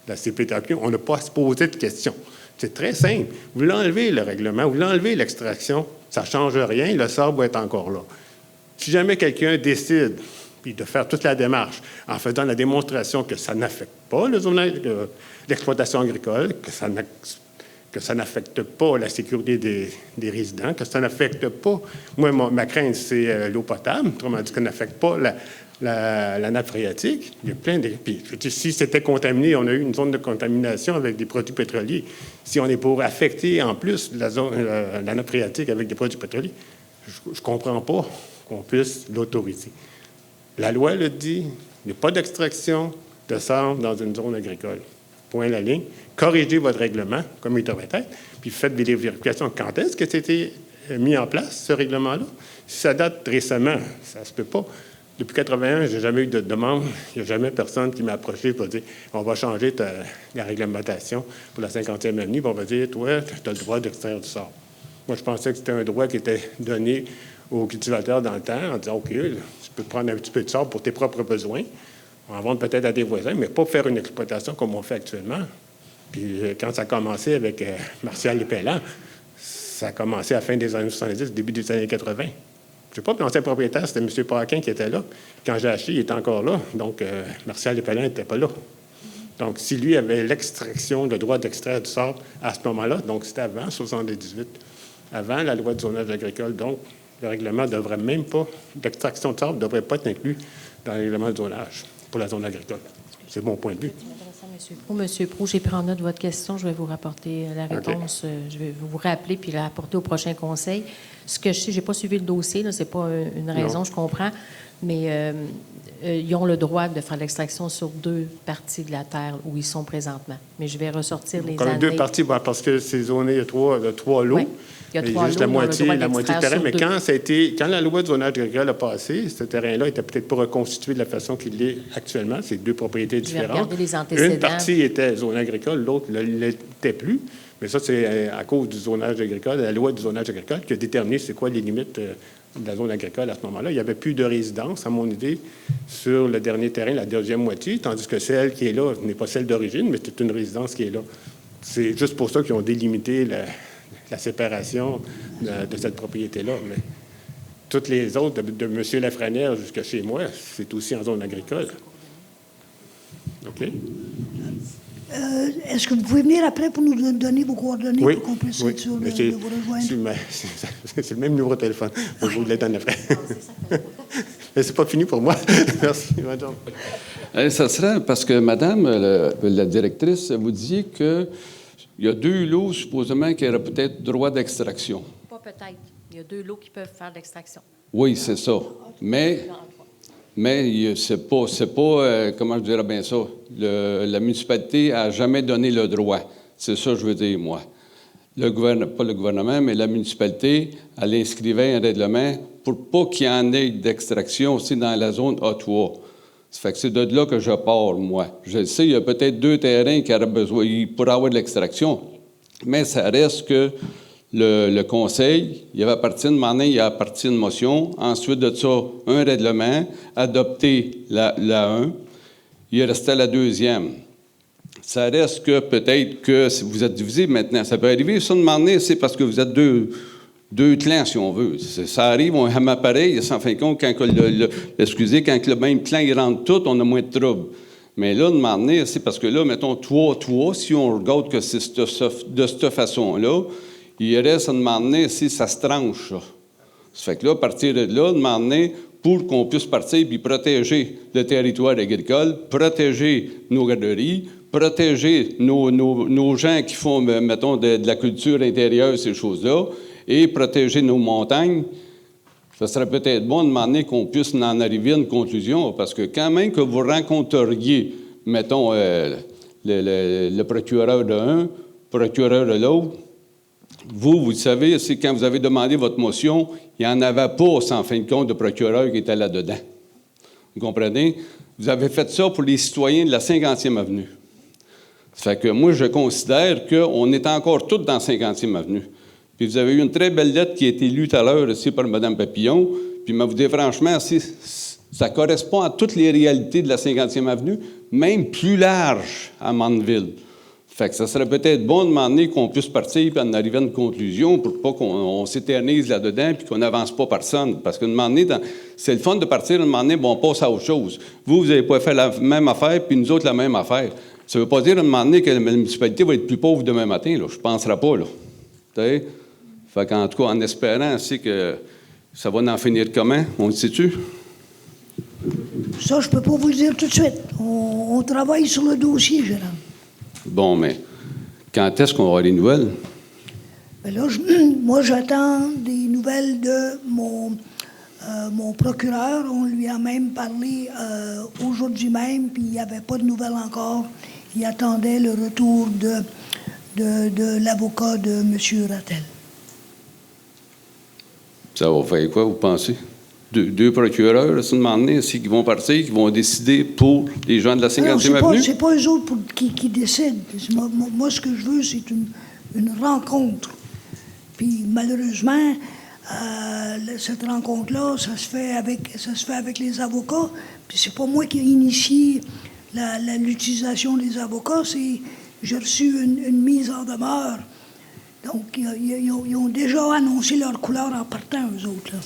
[SPEAKER 19] de la CPTQ. On n'a pas à se poser de questions. C'est très simple. Vous l'enlevez, le règlement, vous l'enlevez, l'extraction, ça ne change rien, le sable va être encore là. Si jamais quelqu'un décide puis de faire toute la démarche en faisant la démonstration que ça n'affecte pas l'exploitation agricole, que ça n'affecte pas la sécurité des résidents, que ça n'affecte pas... Moi, ma crainte, c'est l'eau potable, autrement dit, que ça n'affecte pas la nappe phréatique. Il y a plein de... Puis, si c'était contaminé, on a eu une zone de contamination avec des produits pétroliers. Si on est pour affecter en plus la nappe phréatique avec des produits pétroliers, je ne comprends pas qu'on puisse l'autoriser. La loi le dit, il n'y a pas d'extraction de sable dans une zone agricole. Point la ligne. Corrigez votre règlement, comme il devrait être, puis faites des vérifications. Quand est-ce que c'était mis en place, ce règlement-là? Si ça date récemment, ça ne se peut pas. Depuis 81, je n'ai jamais eu de demande. Il n'y a jamais personne qui m'a approché pour dire « On va changer la réglementation pour la 50e avenue, puis on va dire « Toi, tu as le droit d'extraire du sable. » Moi, je pensais que c'était un droit qui était donné aux cultivateurs dans le temps, en disant « OK, tu peux prendre un petit peu de sable pour tes propres besoins, en vendre peut-être à des voisins, mais pas faire une exploitation comme on fait actuellement. » Puis quand ça a commencé avec Martial Lepellan, ça a commencé à la fin des années 70, début des années 80. Je ne sais pas, puis l'ancien propriétaire, c'était M. Paquin qui était là. Quand j'ai acheté, il était encore là. Donc, Martial Lepellan n'était pas là. Donc, si lui avait l'extraction, le droit d'extraire du sable à ce moment-là, donc c'était avant 78, avant la loi du zonage agricole, donc le règlement ne devrait même pas, l'extraction de sable ne devrait pas être inclus dans le règlement de zonage pour la zone agricole. C'est mon point de vue.
[SPEAKER 3] Monsieur Proulx, j'ai pris en note votre question. Je vais vous rapporter la réponse. Okay. Je vais vous rappeler puis la rapporter au prochain conseil. Ce que je sais, je n'ai pas suivi le dossier. Ce n'est pas une raison, je comprends. Mais ils ont le droit de faire l'extraction sur 2 parties de la terre où ils sont présentement. Mais je vais ressortir les années.
[SPEAKER 19] 2 parties, parce que c'est zoné, il y a 3 lots. Oui. Il y a 3 lots, juste la moitié de terrain. Mais quand la loi de zonage agricole a passé, ce terrain-là n'était peut-être pas reconstitué de la façon qu'il l'est actuellement. C'est 2 propriétés différentes. Une partie était zone agricole, l'autre ne l'était plus. Mais ça, c'est à cause du zonage agricole, la loi du zonage agricole, qui a déterminé c'est quoi les limites de la zone agricole à ce moment-là. Il n'y avait plus de résidence, à mon idée, sur le dernier terrain, la deuxième moitié, tandis que celle qui est là n'est pas celle d'origine, mais c'est une résidence qui est là. C'est juste pour ça qu'ils ont délimité la séparation de cette propriété-là. Mais toutes les autres, de M. Lafrenière jusqu'à chez moi, c'est aussi en zone agricole. OK?
[SPEAKER 1] Est-ce que vous pouvez venir après pour nous donner vos coordonnées pour qu'on puisse être sûr de vous rejoindre?
[SPEAKER 19] C'est le même numéro de téléphone. Je vous le donne après. Mais c'est pas fini pour moi. Merci, madame.
[SPEAKER 12] Ça serait parce que, madame, la directrice, vous disiez qu'il y a 2 lots, supposément, qui auraient peut-être droit d'extraction.
[SPEAKER 3] Pas peut-être. Il y a 2 lots qui peuvent faire de l'extraction.
[SPEAKER 12] Oui, c'est ça. Mais c'est pas comment je dirais bien ça, la municipalité n'a jamais donné le droit. C'est ça que je veux dire, moi. Pas le gouvernement, mais la municipalité, elle inscrivait un règlement pour pas qu'il y en ait d'extraction aussi dans la zone A3. Ça fait que c'est de là que je pars, moi. Je sais, il y a peut-être 2 terrains qui auraient besoin, pour avoir de l'extraction, mais ça reste que le conseil, il y avait parti une une motion, ensuite de ça, un règlement, adopté la 1, il restait la 2e. Ça reste que peut-être que si vous êtes divisé maintenant, ça peut arriver, ça de m'emmener, c'est parce que vous êtes deux clans, si on veut. Ça arrive, on a un appareil, en fin de compte, quand le même clan il rentre tout, on a moins de troubles. Mais là, de m'emmener, c'est parce que là, mettons 3, si on regarde que c'est de cette façon-là, il reste à demander si ça se tranche. Ça fait que là, à partir de là, demander pour qu'on puisse partir puis protéger le territoire agricole, protéger nos garderies, protéger nos gens qui font, mettons, de la culture intérieure, ces choses-là, et protéger nos montagnes. Ça serait peut-être bon de demander qu'on puisse en arriver à une conclusion, parce que quand même que vous rencontreriez, mettons, le procureur de un, procureur de l'autre, vous savez, c'est quand vous avez demandé votre motion, il n'y en avait pas, en fin de compte, de procureur qui était là-dedans. Vous comprenez? Vous avez fait ça pour les citoyens de la 50e avenue. Ça fait que moi, je considère qu'on est encore tous dans la 50e avenue. Puis vous avez eu une très belle lettre qui a été lue tout à l'heure ici par Mme Papillon. Puis je vous dis franchement, ça correspond à toutes les réalités de la 50e avenue, même plus large à Mandeville. Fait que ça serait peut-être bon de demander qu'on puisse partir et en arriver à une conclusion pour pas qu'on s'éternise là-dedans puis qu'on n'avance pas personne. Parce que c'est le fun de partir et de demander, bon, on passe à autre chose. Vous n'avez pas fait la même affaire, puis nous autres la même affaire. Ça ne veut pas dire de demander que la municipalité va être plus pauvre demain matin. Là. Je ne penserai pas. Là. Fait qu'en tout cas, en espérant aussi que ça va en finir comment, on le sait-tu?
[SPEAKER 1] Ça, je ne peux pas vous le dire tout de suite. On travaille sur le dossier, Gérard.
[SPEAKER 12] Bon, mais quand est-ce qu'on aura les nouvelles?
[SPEAKER 1] Bien là, moi, j'attends des nouvelles de mon procureur. On lui a même parlé aujourd'hui même, puis il n'y avait pas de nouvelles encore. Il attendait le retour de l'avocat de M. Rattel. Ça va faire quoi, vous pensez? Deux procureurs, ça demande aussi qui vont partir, qui vont décider pour les gens de la 50e avenue? C'est pas eux autres qui décident. Moi, ce que je veux, c'est une rencontre. Puis, malheureusement, cette rencontre-là, ça se fait avec les avocats. Puis, c'est pas moi qui ai initié l'utilisation des avocats. J'ai reçu une mise en demeure. Donc, ils ont déjà annoncé leur couleur en partant, eux autres, là.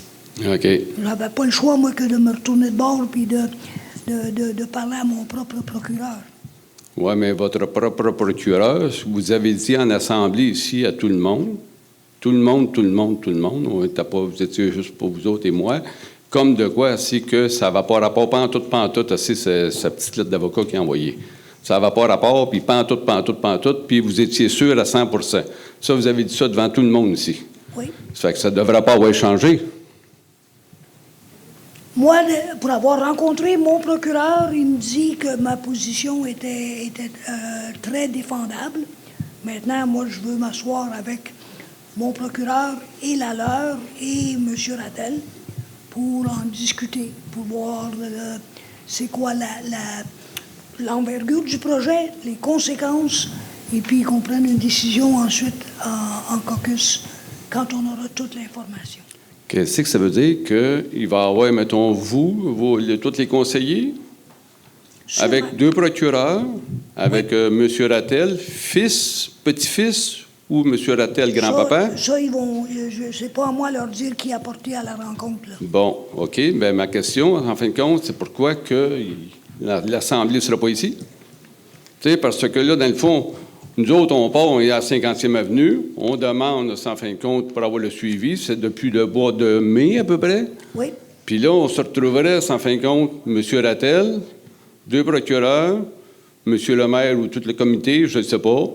[SPEAKER 1] OK. Je n'avais pas le choix, moi, que de me retourner de bord puis de parler à mon propre procureur. Oui, mais votre propre procureur, vous avez dit en assemblée ici à tout le monde, on était pas, vous étiez juste pour vous autres et moi, comme de quoi, c'est que ça va pas rapport, pantoute, c'est sa petite lettre d'avocat qui a envoyée. Ça va pas rapport, puis pantoute, puis vous étiez sûr à 100%. Ça, vous avez dit ça devant tout le monde ici. Oui. Ça fait que ça ne devrait pas avoir changé. Moi, pour avoir rencontré mon procureur, il me dit que ma position était très défendable. Maintenant, moi, je veux m'asseoir avec mon procureur et la leur et M. Rattel pour en discuter, pour voir c'est quoi l'envergure du projet, les conséquences, et puis qu'on prenne une décision ensuite en caucus quand on aura toute l'information. Qu'est-ce que ça veut dire? Qu'il va y avoir, mettons, tous les conseillers, avec 2 procureurs, avec M. Rattel, fils, petit-fils, ou M. Rattel, grand-papa? Ça, ils vont. C'est pas à moi de leur dire qui a porté à la rencontre. Là. Bon, OK. Bien, ma question, en fin de compte, c'est pourquoi que l'Assemblée ne sera pas ici? Tu sais, parce que là, dans le fond, nous autres, on est à la 50e avenue, on demande, en fin de compte, pour avoir le suivi, c'est depuis le mois de mai, à peu près. Oui. Puis là, on se retrouverait, en fin de compte, M. Rattel, 2 procureurs, M. le maire ou tout le comité, je ne sais pas,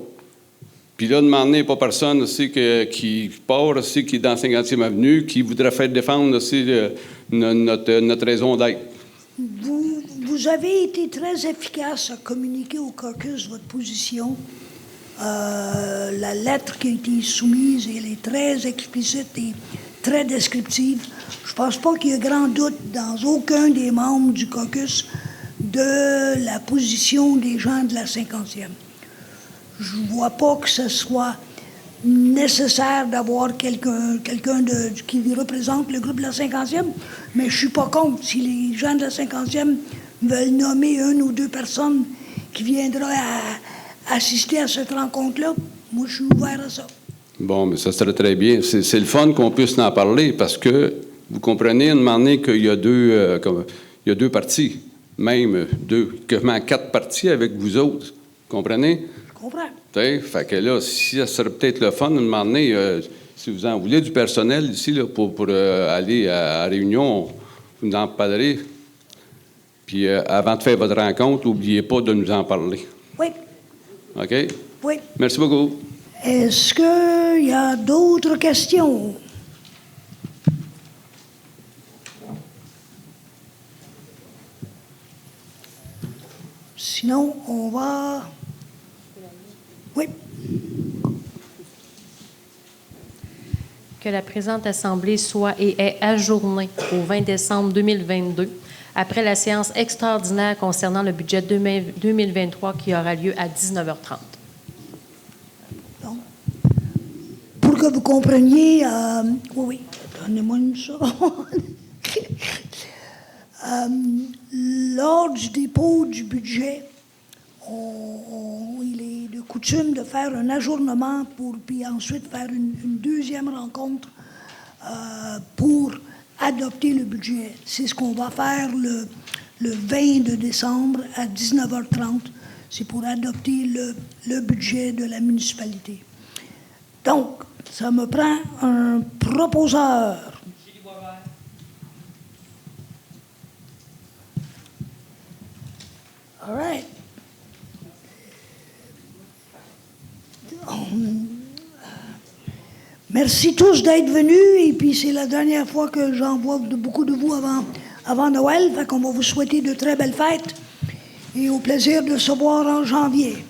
[SPEAKER 12] Puis là, demandez pas personne aussi qui part aussi, qui est dans 50e Avenue, qui voudrait faire défendre aussi notre raison d'être.
[SPEAKER 1] Vous avez été très efficace à communiquer au caucus votre position. La lettre qui a été soumise, elle est très explicite et très descriptive. Je ne pense pas qu'il y ait grand doute dans aucun des membres du caucus de la position des gens de la 50e. Je ne vois pas que ce soit nécessaire d'avoir quelqu'un qui représente le groupe de la 50e, mais je ne suis pas contre. Si les gens de la 50e veulent nommer une ou deux personnes qui viendraient assister à cette rencontre-là, moi, je suis ouvert à ça.
[SPEAKER 12] Bon, mais ça serait très bien. C'est le fun qu'on puisse en parler parce que, vous comprenez, à un moment donné qu'il y a deux partis, même quasiment 4 partis avec vous autres. Vous comprenez?
[SPEAKER 1] Je comprends.
[SPEAKER 12] Fait que là, si ça serait peut-être le fun, à un moment donné, si vous en voulez du personnel ici là, pour aller à la réunion, vous nous en parlerez. Puis avant de faire votre rencontre, n'oubliez pas de nous en parler.
[SPEAKER 1] Oui.
[SPEAKER 12] OK?
[SPEAKER 1] Oui.
[SPEAKER 12] Merci beaucoup.
[SPEAKER 1] Est-ce qu'il y a d'autres questions? Sinon, on va... Oui.
[SPEAKER 3] Que la présente Assemblée soit et est ajournée au 20 décembre 2022, après la séance extraordinaire concernant le budget 2023 qui aura lieu à 19h30.
[SPEAKER 1] Donc, pour que vous compreniez... oui, donnez-moi une seconde. Lors du dépôt du budget, il est de coutume de faire un ajournement puis ensuite faire une deuxième rencontre pour adopter le budget. C'est ce qu'on va faire le 20 décembre à 19h30. C'est pour adopter le budget de la municipalité. Donc, ça me prend un proposeur. All right. Merci tous d'être venus, et puis c'est la dernière fois que j'en vois beaucoup de vous avant Noël, fait qu'on va vous souhaiter de très belles fêtes et au plaisir de se voir en janvier.